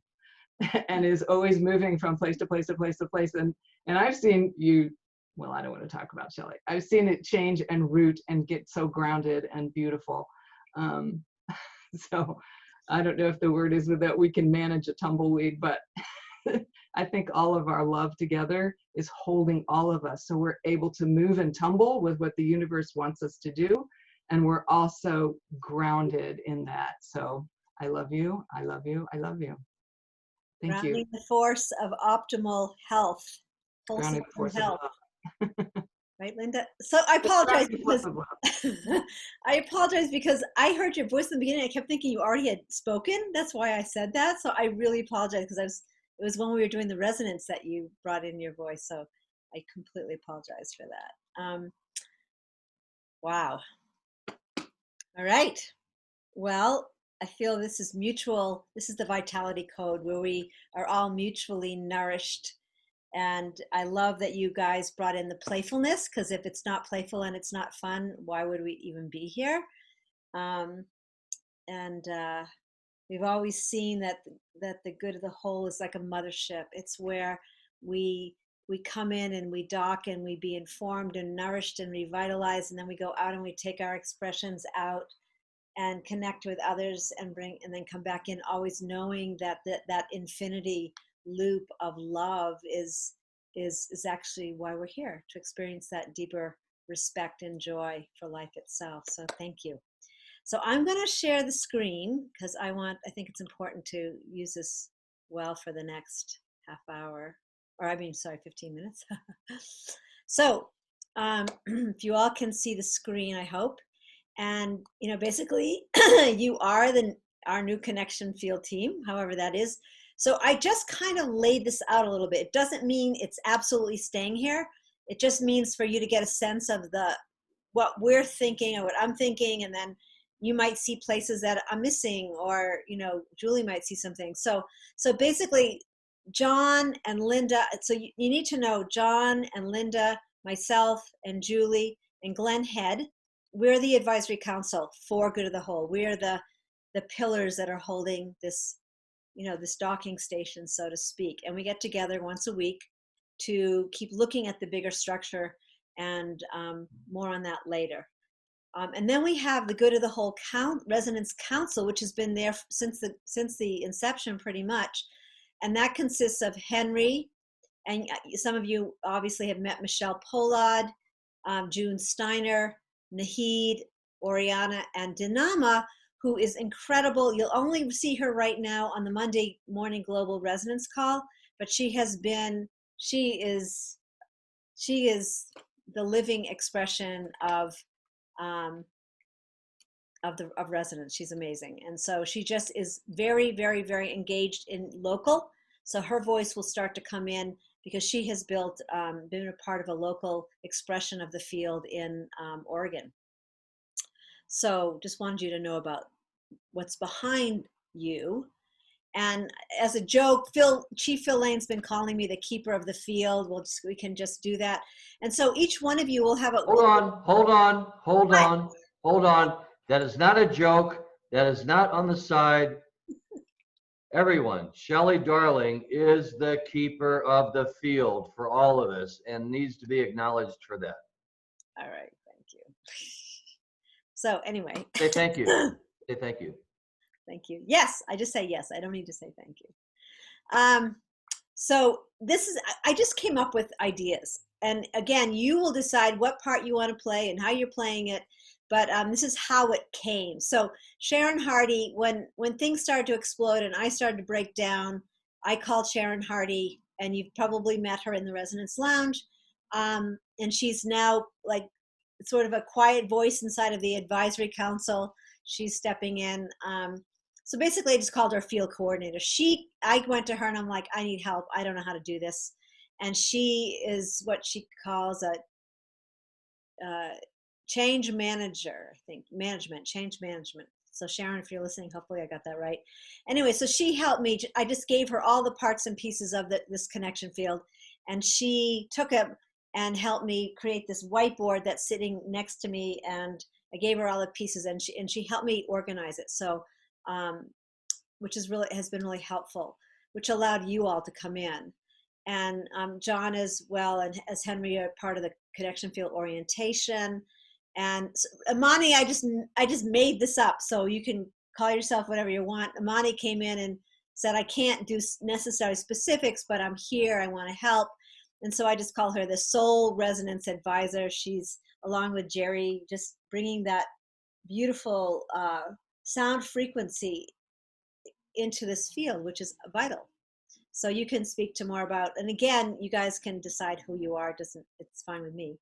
and is always moving from place to place to place to place. And I've seen you, well, I don't want to talk about Shelley. I've seen it change and root and get so grounded and beautiful. So I don't know if the word is that we can manage a tumbleweed, but I think all of our love together is holding all of us. So we're able to move and tumble with what the universe wants us to do. And we're also grounded in that. So I love you. I love you. I love you. Thank Grounding you. the force of optimal health. Grounding the force of health. love. Right, Linda? So I apologize because I apologize because I heard your voice in the beginning. I kept thinking you already had spoken. That's why I said that. So I really apologize, because it was when we were doing the resonance that you brought in your voice. So I completely apologize for that. Wow. All right. Well, I feel this is mutual. This is the vitality code where we are all mutually nourished. And I love that you guys brought in the playfulness, because if it's not playful and it's not fun, why would we even be here? We've always seen that the good of the whole is like a mothership. It's where we come in and we dock and we be informed and nourished and revitalized, and then we go out and we take our expressions out and connect with others and then come back in, always knowing that infinity loop of love is actually why we're here, to experience that deeper respect and joy for life itself. So thank you. So I'm going to share the screen, because I think it's important to use this well for the next half hour, or 15 minutes. So if you all can see the screen, I hope. And, basically you are our new connection field team, however that is. So I just kind of laid this out a little bit. It doesn't mean it's absolutely staying here. It just means for you to get a sense of what we're thinking or what I'm thinking, and then you might see places that I'm missing, or Julie might see something. So basically, John and Linda. So you need to know John and Linda, myself and Julie and Glenn Head. We're the advisory council for Good of the Whole. We are the pillars that are holding this, this docking station, so to speak. And we get together once a week to keep looking at the bigger structure, and more on that later. And then we have the Good of the Whole Resonance Council, which has been there since the inception, pretty much. And that consists of Henry, and some of you obviously have met Michelle Pollard, June Steiner, Nahid, Oriana, and Dinama, who is incredible. You'll only see her right now on the Monday morning Global Resonance call, but she is the living expression of resonance. She's amazing. And so she just is very, very, very engaged in local. So her voice will start to come in, because she has been a part of a local expression of the field in Oregon. So just wanted you to know about what's behind you. And as a joke, Chief Phil Lane's been calling me the keeper of the field. We can just do that. And so each one of you will have a— Hold on. That is not a joke. That is not on the side. Everyone, Shelley Darling is the keeper of the field for all of us, and needs to be acknowledged for that. All right, thank you. So anyway. Say thank you. Say thank you. Thank you. Yes, I just say yes. I don't need to say thank you. So I just came up with ideas. And again, you will decide what part you want to play and how you're playing it. But this is how it came. So Sharon Hardy, when things started to explode and I started to break down, I called Sharon Hardy, and you've probably met her in the Resonance Lounge. And she's now like sort of a quiet voice inside of the advisory council. She's stepping in. So basically, I just called her field coordinator. I went to her and I'm like, I need help. I don't know how to do this. And she is what she calls a change manager, I think, change management. So Sharon, if you're listening, hopefully I got that right. Anyway, so she helped me. I just gave her all the parts and pieces of this connection field, and she took it and helped me create this whiteboard that's sitting next to me, and I gave her all the pieces, and she helped me organize it. So, which has been really helpful, which allowed you all to come in. And John as well, and as Henry are part of the connection field orientation. And so, Amani, I just made this up, so you can call yourself whatever you want. Amani came in and said, I can't do necessary specifics, but I'm here, I want to help. And so I just call her the Soul Resonance Advisor. She's, along with Jerry, just bringing that beautiful sound frequency into this field, which is vital. So you can speak to more about, and again, you guys can decide who you are. It's fine with me.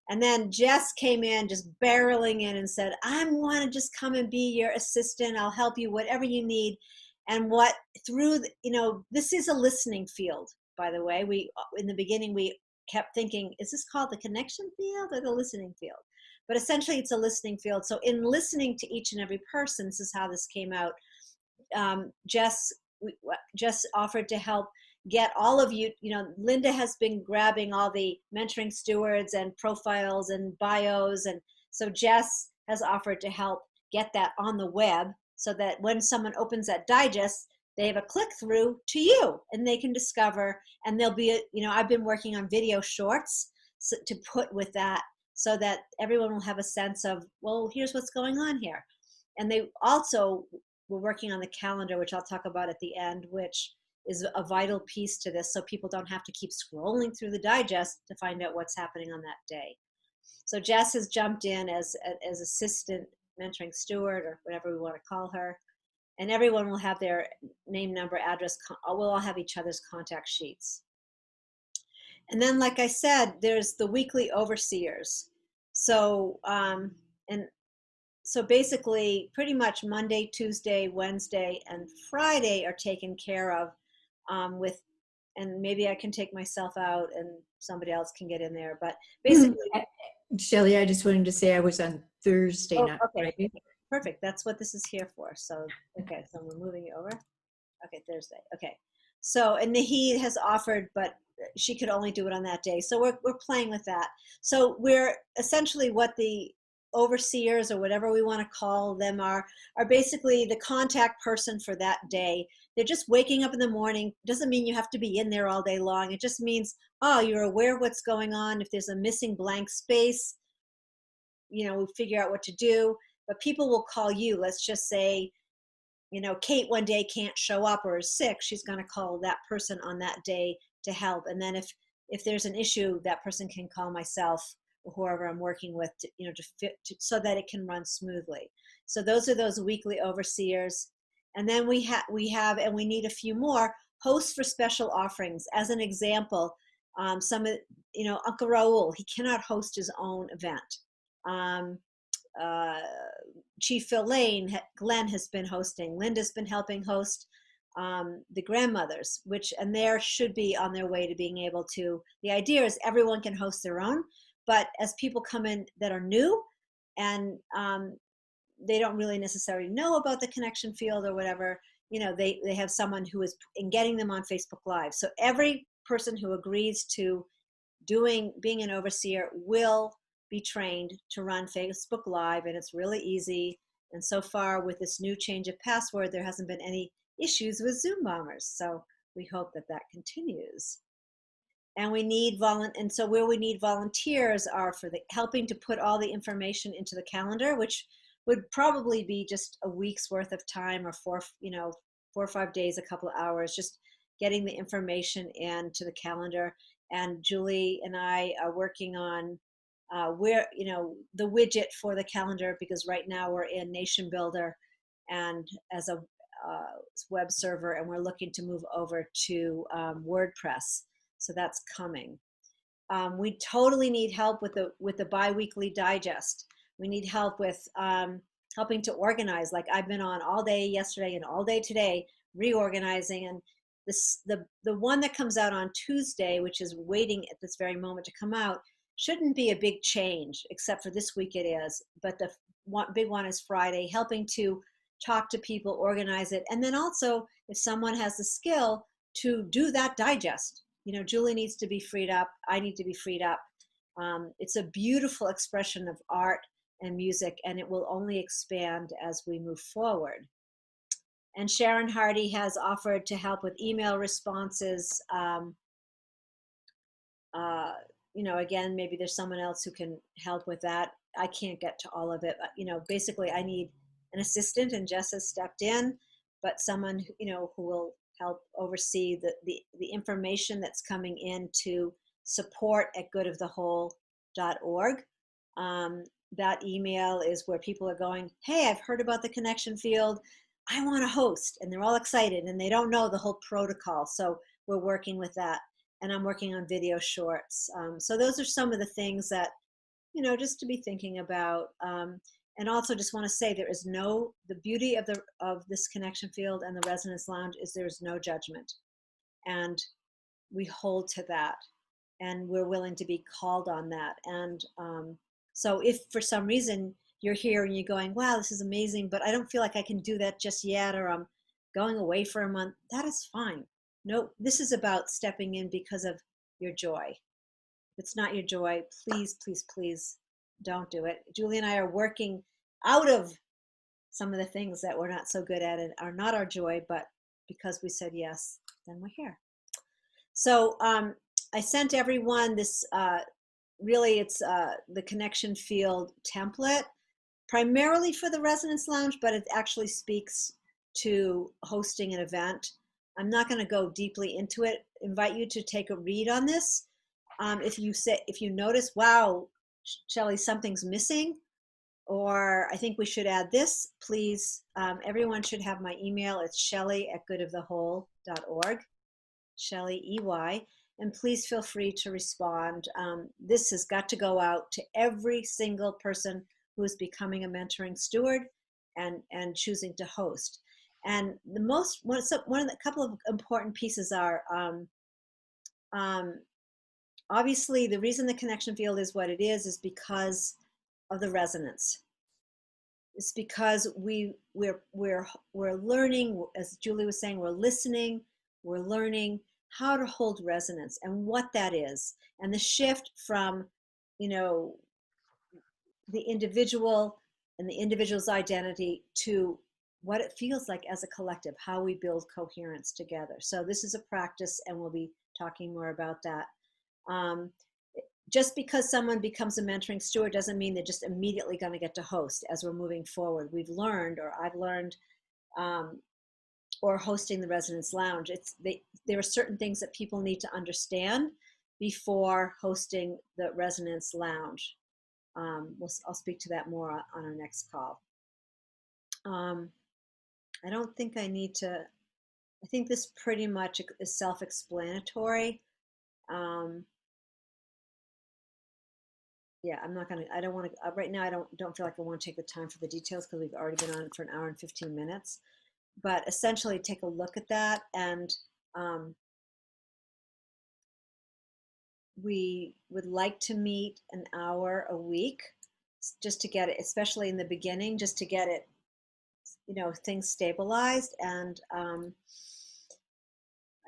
And then Jess came in, just barreling in and said, I want to just come and be your assistant. I'll help you, whatever you need. And this is a listening field, by the way. In the beginning, we kept thinking, is this called the connection field or the listening field? But essentially, it's a listening field. So in listening to each and every person, this is how this came out. Jess offered to help get all of you, Linda has been grabbing all the mentoring stewards and profiles and bios. And so Jess has offered to help get that on the web so that when someone opens that digest, they have a click through to you and they can discover, and there'll be, I've been working on video shorts to put with that so that everyone will have a sense of, well, here's what's going on here. And they also were working on the calendar, which I'll talk about at the end, which is a vital piece to this, so people don't have to keep scrolling through the digest to find out what's happening on that day. So Jess has jumped in as assistant mentoring steward, or whatever we want to call her, and everyone will have their name, number, address. We'll all have each other's contact sheets. And then, like I said, there's the weekly overseers. So so basically, pretty much Monday, Tuesday, Wednesday, and Friday are taken care of and maybe I can take myself out and somebody else can get in there. But basically, Shelley, I just wanted to say I was on Thursday night. Okay, right? Perfect. That's what this is here for. So, okay, so we're moving it over. Okay, Thursday. Okay. So, and Nahid has offered, but she could only do it on that day. So we're playing with that. So we're essentially what the overseers, or whatever we want to call them, are basically the contact person for that day. They're just waking up in the morning. Doesn't mean you have to be in there all day long. It just means, you're aware of what's going on. If there's a missing blank space, we figure out what to do. But people will call you. Let's just say, Kate one day can't show up or is sick. She's going to call that person on that day to help. And then if there's an issue, that person can call myself or whoever I'm working with, so that it can run smoothly. So those are those weekly overseers. And then we have, and we need a few more hosts for special offerings. As an example, Uncle Raul, he cannot host his own event. Chief Phil Lane, Glenn has been hosting. Linda's been helping host the grandmothers, and they should be on their way to being able to. The idea is everyone can host their own, but as people come in that are new and they don't really necessarily know about the connection field or whatever, they have someone who is in getting them on Facebook Live. So every person who agrees to being an overseer will be trained to run Facebook Live, and it's really easy. And so far, with this new change of password, there hasn't been any issues with Zoom bombers. So we hope that continues. And we need and so where we need volunteers are for helping to put all the information into the calendar, which would probably be just a week's worth of time, or 4 or 5 days, a couple of hours, just getting the information into the calendar. And Julie and I are working on the widget for the calendar, because right now we're in Nation Builder, and as web server, and we're looking to move over to WordPress. So that's coming. We totally need help with the biweekly digest. We need help with helping to organize. Like I've been on all day yesterday and all day today, reorganizing. And the one that comes out on Tuesday, which is waiting at this very moment to come out, shouldn't be a big change, except for this week it is. But the big one is Friday, helping to talk to people, organize it. And then also, if someone has the skill to do that digest, you know, Julie needs to be freed up. I need to be freed up. It's a beautiful expression of art and music, and it will only expand as we move forward. And Sharon Hardy has offered to help with email responses. You know, again, maybe there's someone else who can help with that. I can't get to all of it. You know, basically I need an assistant, and Jess has stepped in, but someone, you know, who will help oversee the information that's coming in to support at goodofthewhole.org. That email is where people are going, hey, I've heard about the connection field. I want to host. And they're all excited and they don't know the whole protocol. So we're working with that. And I'm working on video shorts. So those are some of the things that, you know, just to be thinking about. And also just want to say there is the beauty of this connection field and the Resonance Lounge is there is no judgment. And we hold to that. And we're willing to be called on that. And so if for some reason you're here and you're going, wow, this is amazing, but I don't feel like I can do that just yet, or I'm going away for a month, that is fine. No, this is about stepping in because of your joy. If it's not your joy, please, please, please don't do it. Julie and I are working out of some of the things that we're not so good at and are not our joy, but because we said yes, then we're here. So I sent everyone this, really it's the connection field template, primarily for the Resonance Lounge, but it actually speaks to hosting an event. I'm not going to go deeply into it. Invite you to take a read on this. If you notice, wow, Shelley, something's missing, or I think we should add this, please, everyone should have my email. It's shelley@goodofthewhole.org, Shelley, E-Y, and please feel free to respond. This has got to go out to every single person who is becoming a mentoring steward and choosing to host. And one of the couple of important pieces are, obviously the reason the connection field is what it is because of the resonance. It's because we're learning, as Julie was saying, we're listening, we're learning how to hold resonance and what that is, and the shift from, you know, the individual and the individual's identity to what it feels like as a collective, how we build coherence together. So this is a practice, and we'll be talking more about that. Just because someone becomes a mentoring steward doesn't mean they're just immediately going to get to host as we're moving forward. We've learned, or I've learned, or hosting the Resonance Lounge, there are certain things that people need to understand before hosting the Resonance Lounge. I'll speak to that more on our next call. I don't think I need to, I think this pretty much is self-explanatory. Yeah, I'm not gonna, I don't want to, right now I don't feel like I want to take the time for the details because we've already been on for an hour and 15 minutes. But essentially take a look at that, and we would like to meet an hour a week just to get it, especially in the beginning, just to get it, you know, things stabilized. And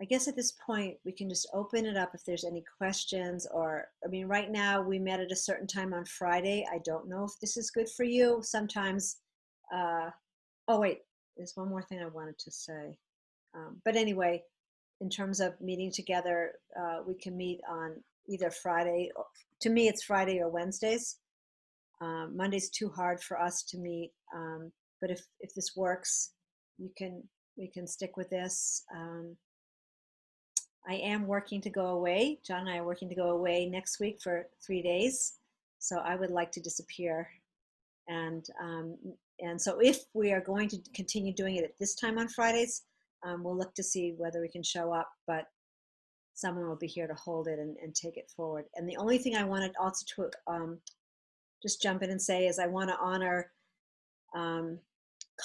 I guess at this point we can just open it up if there's any questions, or, I mean, right now we met at a certain time on Friday. I don't know if this is good for you. Sometimes, oh wait, there's one more thing I wanted to say. But anyway, in terms of meeting together, we can meet on either Friday, to me it's Friday or Wednesdays. Monday's too hard for us to meet, but if this works, we can stick with this. I am working to go away. John and I are working to go away next week for 3 days. So I would like to disappear. And And so if we are going to continue doing it at this time on Fridays, we'll look to see whether we can show up, but someone will be here to hold it and take it forward. And the only thing I wanted also to just jump in and say is I want to honor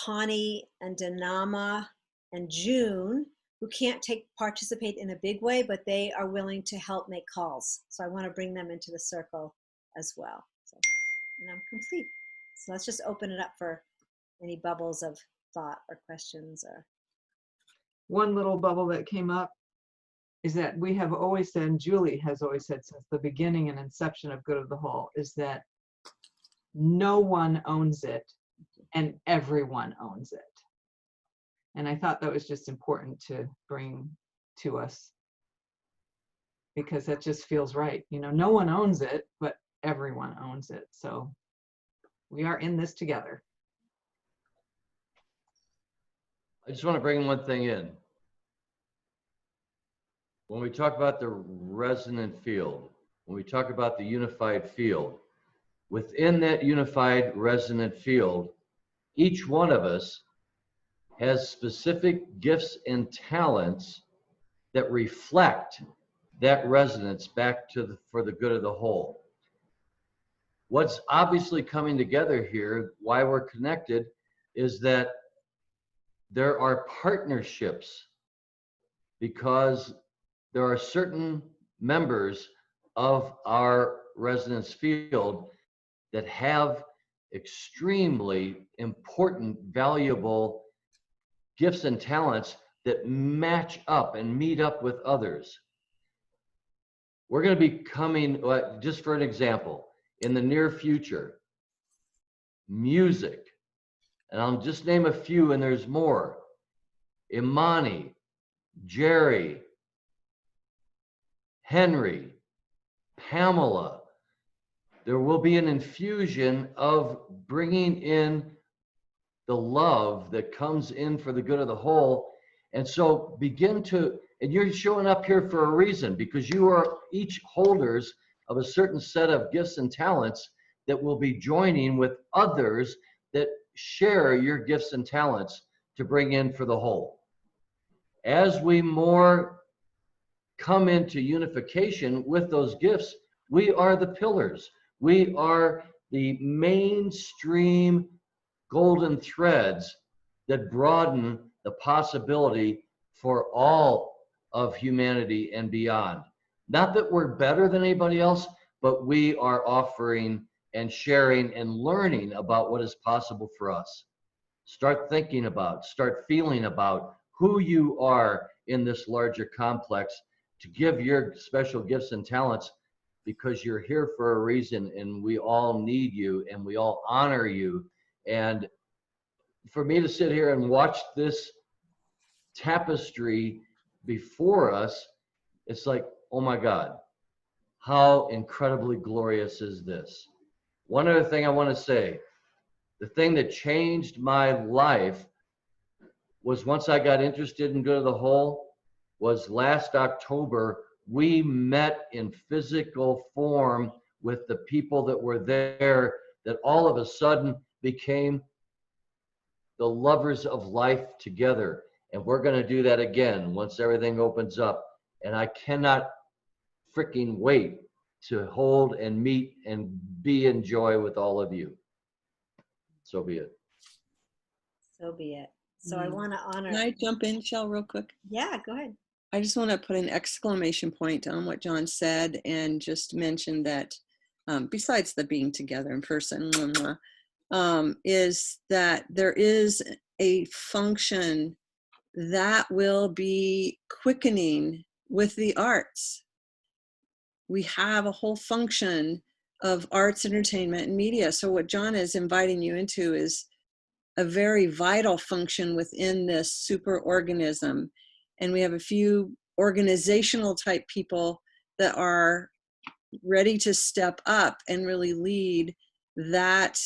Connie and Danama and June, who can't participate in a big way, but they are willing to help make calls. So I want to bring them into the circle as well. So, and I'm complete. So let's just open it up for any bubbles of thought or questions. Or One little bubble that came up is that we have always said, and Julie has always said since the beginning and inception of Good of the Whole, is that no one owns it and everyone owns it. And I thought that was just important to bring to us, because that just feels right. You know, no one owns it, but everyone owns it. So we are in this together. I just want to bring one thing in. When we talk about the resonant field, when we talk about the unified field, within that unified resonant field, each one of us has specific gifts and talents that reflect that resonance back to for the good of the whole. What's obviously coming together here, why we're connected, is that there are partnerships, because there are certain members of our resonance field that have extremely important, valuable gifts and talents that match up and meet up with others. We're going to be coming, just for an example, in the near future, music, and I'll just name a few, and there's more. Imani, Jerry, Henry, Pamela. There will be an infusion of bringing in the love that comes in for the good of the whole. And so begin to, and you're showing up here for a reason, because you are each holders of a certain set of gifts and talents that will be joining with others that share your gifts and talents to bring in for the whole. As we more come into unification with those gifts, we are the pillars. We are the mainstream golden threads that broaden the possibility for all of humanity and beyond. Not that we're better than anybody else, but we are offering and sharing and learning about what is possible for us. Start thinking about, start feeling about who you are in this larger complex, to give your special gifts and talents, because you're here for a reason, and we all need you and we all honor you. And for me to sit here and watch this tapestry before us, it's like, oh my God, how incredibly glorious is this? One other thing I want to say, the thing that changed my life was, once I got interested in Good of the Whole, was last October. We met in physical form with the people that were there, that all of a sudden became the lovers of life together. And we're going to do that again once everything opens up. And I cannot freaking wait to hold and meet and be in joy with all of you. So be it. so be it. So I want to honor. Can I jump in, Shell, real quick? Yeah, go ahead. I just want to put an exclamation point on what John said, and just mention that besides the being together in person, is that there is a function that will be quickening with the arts. We have a whole function of arts, entertainment, and media. So what John is inviting you into is a very vital function within this superorganism. And we have a few organizational type people that are ready to step up and really lead that.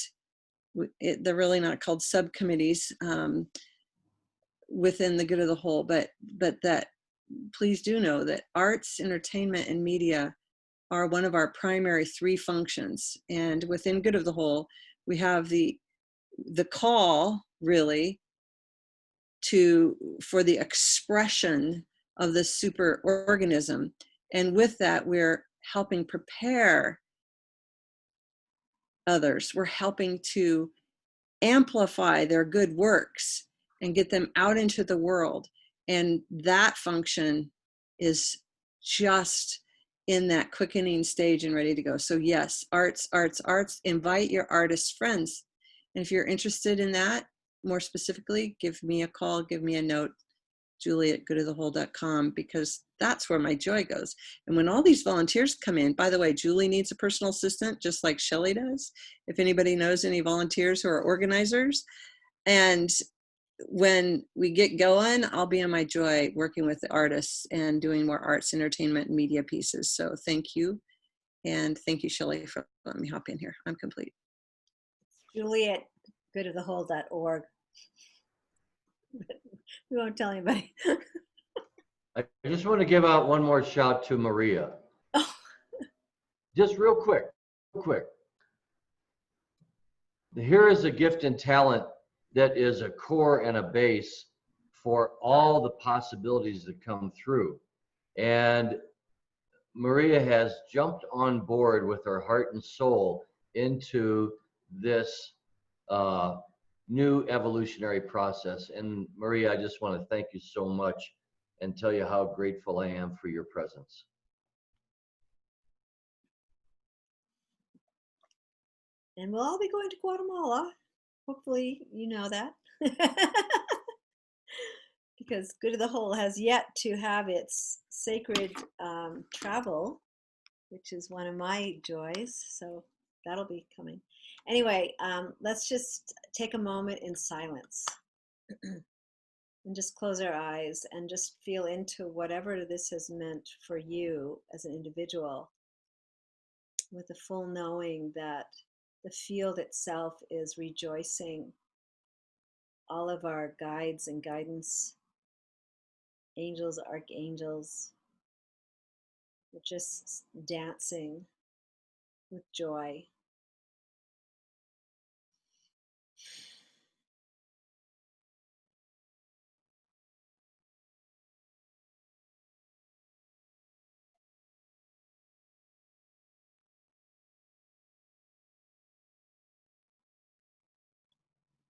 They're really not called subcommittees within the Good of the Whole, but that please do know that arts, entertainment, and media are one of our primary three functions. And within Good of the Whole, we have the the call really for the expression of the super organism. And with that, we're helping prepare others. We're helping to amplify their good works and get them out into the world. And that function is just in that quickening stage and ready to go. So yes, arts, arts, arts. Invite your artist friends. And if you're interested in that, more specifically, give me a call, give me a note, Julie@goodofthewhole.com, because that's where my joy goes. And when all these volunteers come in, by the way, Julie needs a personal assistant just like Shelley does. If anybody knows any volunteers who are organizers. And when we get going, I'll be on my joy working with the artists and doing more arts, entertainment, and media pieces. So thank you. And thank you, Shelley, for letting me hop in here. I'm complete. Julie@goodofthewhole.org. We won't tell anybody. I just want to give out one more shout to Maria. Just real quick, Here is a gift and talent that is a core and a base for all the possibilities that come through. And Maria has jumped on board with her heart and soul into this new evolutionary process. And Maria, I just want to thank you so much and tell you how grateful I am for your presence. And we'll all be going to Guatemala. Hopefully you know that. Because Good of the Whole has yet to have its sacred travel, which is one of my joys. So that'll be coming. Anyway, let's just take a moment in silence and just close our eyes and just feel into whatever this has meant for you as an individual, with the full knowing that the field itself is rejoicing. All of our guides and guidance, angels, archangels, we're just dancing with joy.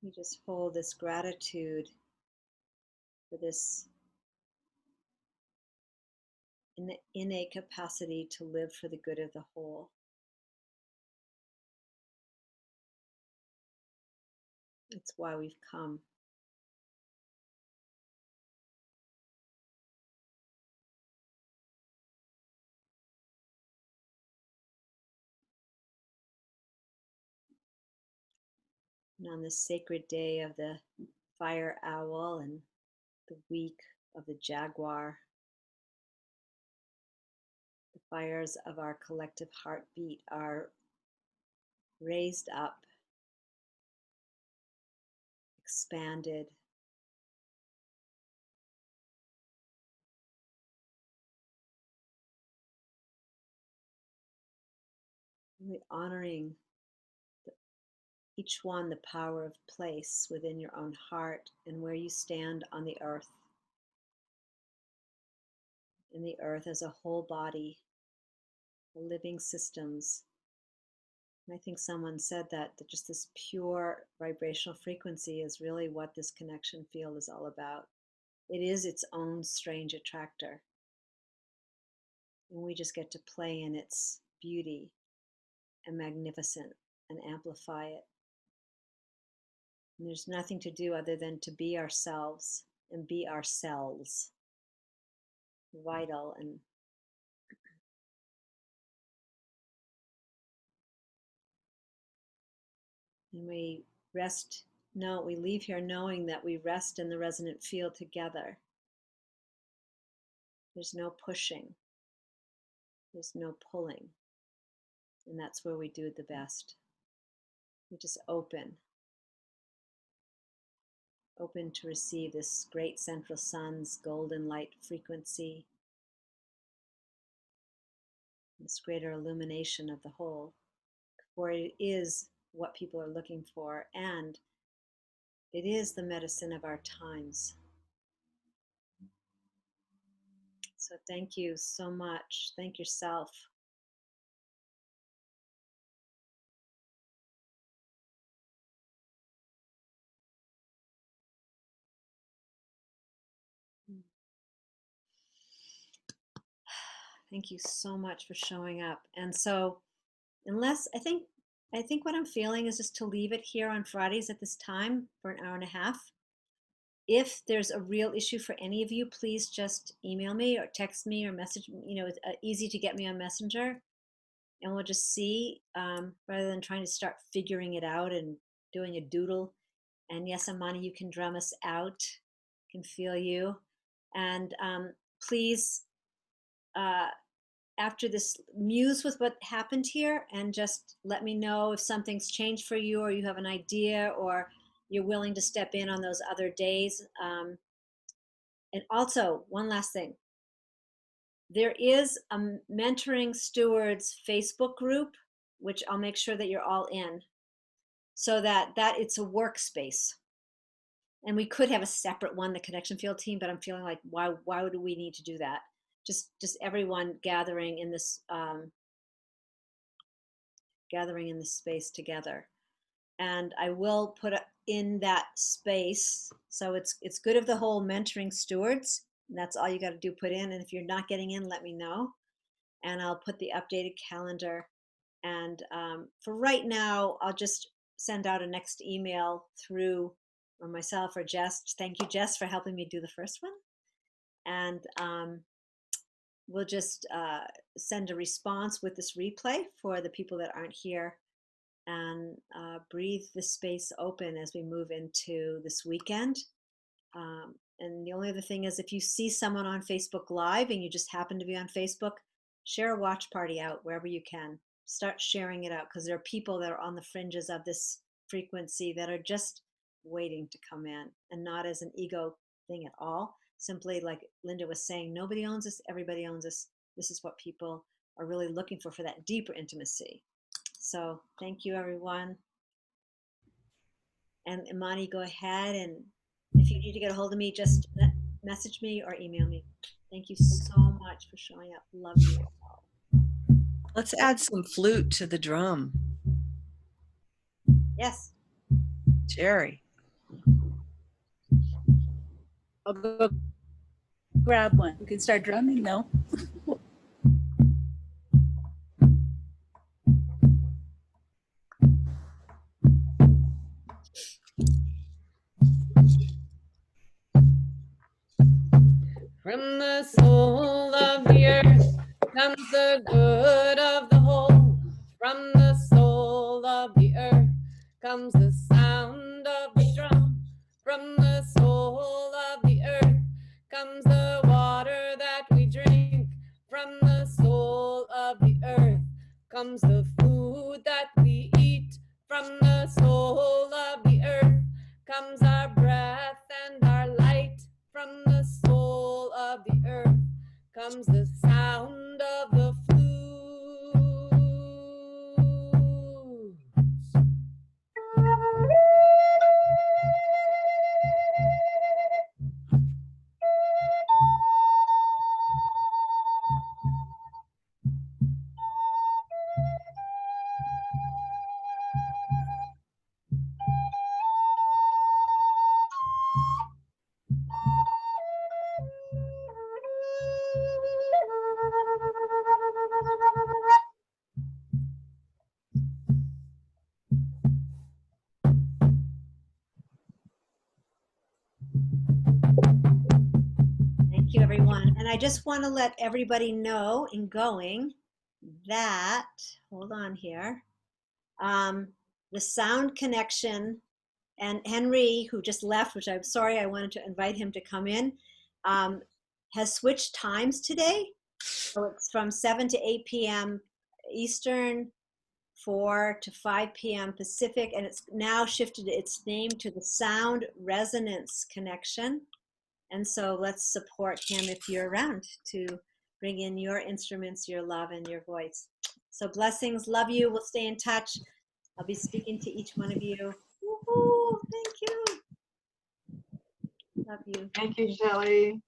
We just hold this gratitude for this innate capacity to live for the good of the whole. It's why we've come. And on this sacred day of the fire owl and the week of the jaguar, the fires of our collective heartbeat are raised up, expanded, really honoring each one the power of place within your own heart and where you stand on the earth. In the earth as a whole body, living systems. And I think someone said that just this pure vibrational frequency is really what this connection field is all about. It is its own strange attractor. And we just get to play in its beauty and magnificent and amplify it. And there's nothing to do other than to be ourselves and be ourselves. Vital. And we rest. No, we leave here knowing that we rest in the resonant field together. There's no pushing. There's no pulling. And that's where we do it the best. We just open to receive this great central sun's golden light frequency, this greater illumination of the whole, for it is what people are looking for, and It is the medicine of our times. So thank you so much. Thank yourself. Thank you so much for showing up. And so, unless I think what I'm feeling is just to leave it here on Fridays at this time for an hour and a half. If there's a real issue for any of you, please just email me or text me or message me. You know, it's easy to get me on Messenger, and we'll just see, rather than trying to start figuring it out and doing a doodle. And yes, Amani, you can drum us out. Can feel you. And please, after this, muse with what happened here and just let me know if something's changed for you, or you have an idea, or you're willing to step in on those other days. And also, one last thing. There is a Mentoring Stewards Facebook group, which I'll make sure that you're all in, so that it's a workspace. And we could have a separate one, the Connection Field team, but I'm feeling like, why do we need to do that? Just everyone gathering in this space together. And I will put in that space, so it's good of the whole Mentoring Stewards. And that's all you got to do, put in. And if you're not getting in, let me know, and I'll put the updated calendar. And for right now, I'll just send out a next email through, or myself or Jess. Thank you, Jess, for helping me do the first one. And we'll just send a response with this replay for the people that aren't here, and breathe the space open as we move into this weekend. And the only other thing is, if you see someone on Facebook Live and you just happen to be on Facebook, share a watch party out wherever you can. Start sharing it out, because there are people that are on the fringes of this frequency that are just waiting to come in, and not as an ego thing at all. Simply, like Linda was saying, nobody owns us, everybody owns us. This is what people are really looking for that deeper intimacy. So thank you, everyone. And Imani, go ahead, and if you need to get a hold of me, just message me or email me. Thank you so much for showing up. Love you. Let's add some flute to the drum. Yes. Jerry. I'll go grab one. We can start drumming, no? From the soul of the earth comes the good of the whole. From the soul of the earth comes the sound of the drum. From the soul of the earth comes the water that we drink. From the soul of the earth comes the food that we eat. From the soul of the earth comes our breath and our light. From the soul of the earth comes the sound of the flute. Thank you, everyone. And I just want to let everybody know in going that, hold on here, the sound connection, and Henry, who just left, which I'm sorry, I wanted to invite him to come in, has switched times today. So it's from 7 to 8 p.m. Eastern, 4 to 5 p.m. Pacific, and it's now shifted its name to the Sound Resonance Connection. And so let's support him if you're around to bring in your instruments, your love, and your voice. So blessings, love you. We'll stay in touch. I'll be speaking to each one of you. Woohoo, thank you. Love you. Thank you, Shelley.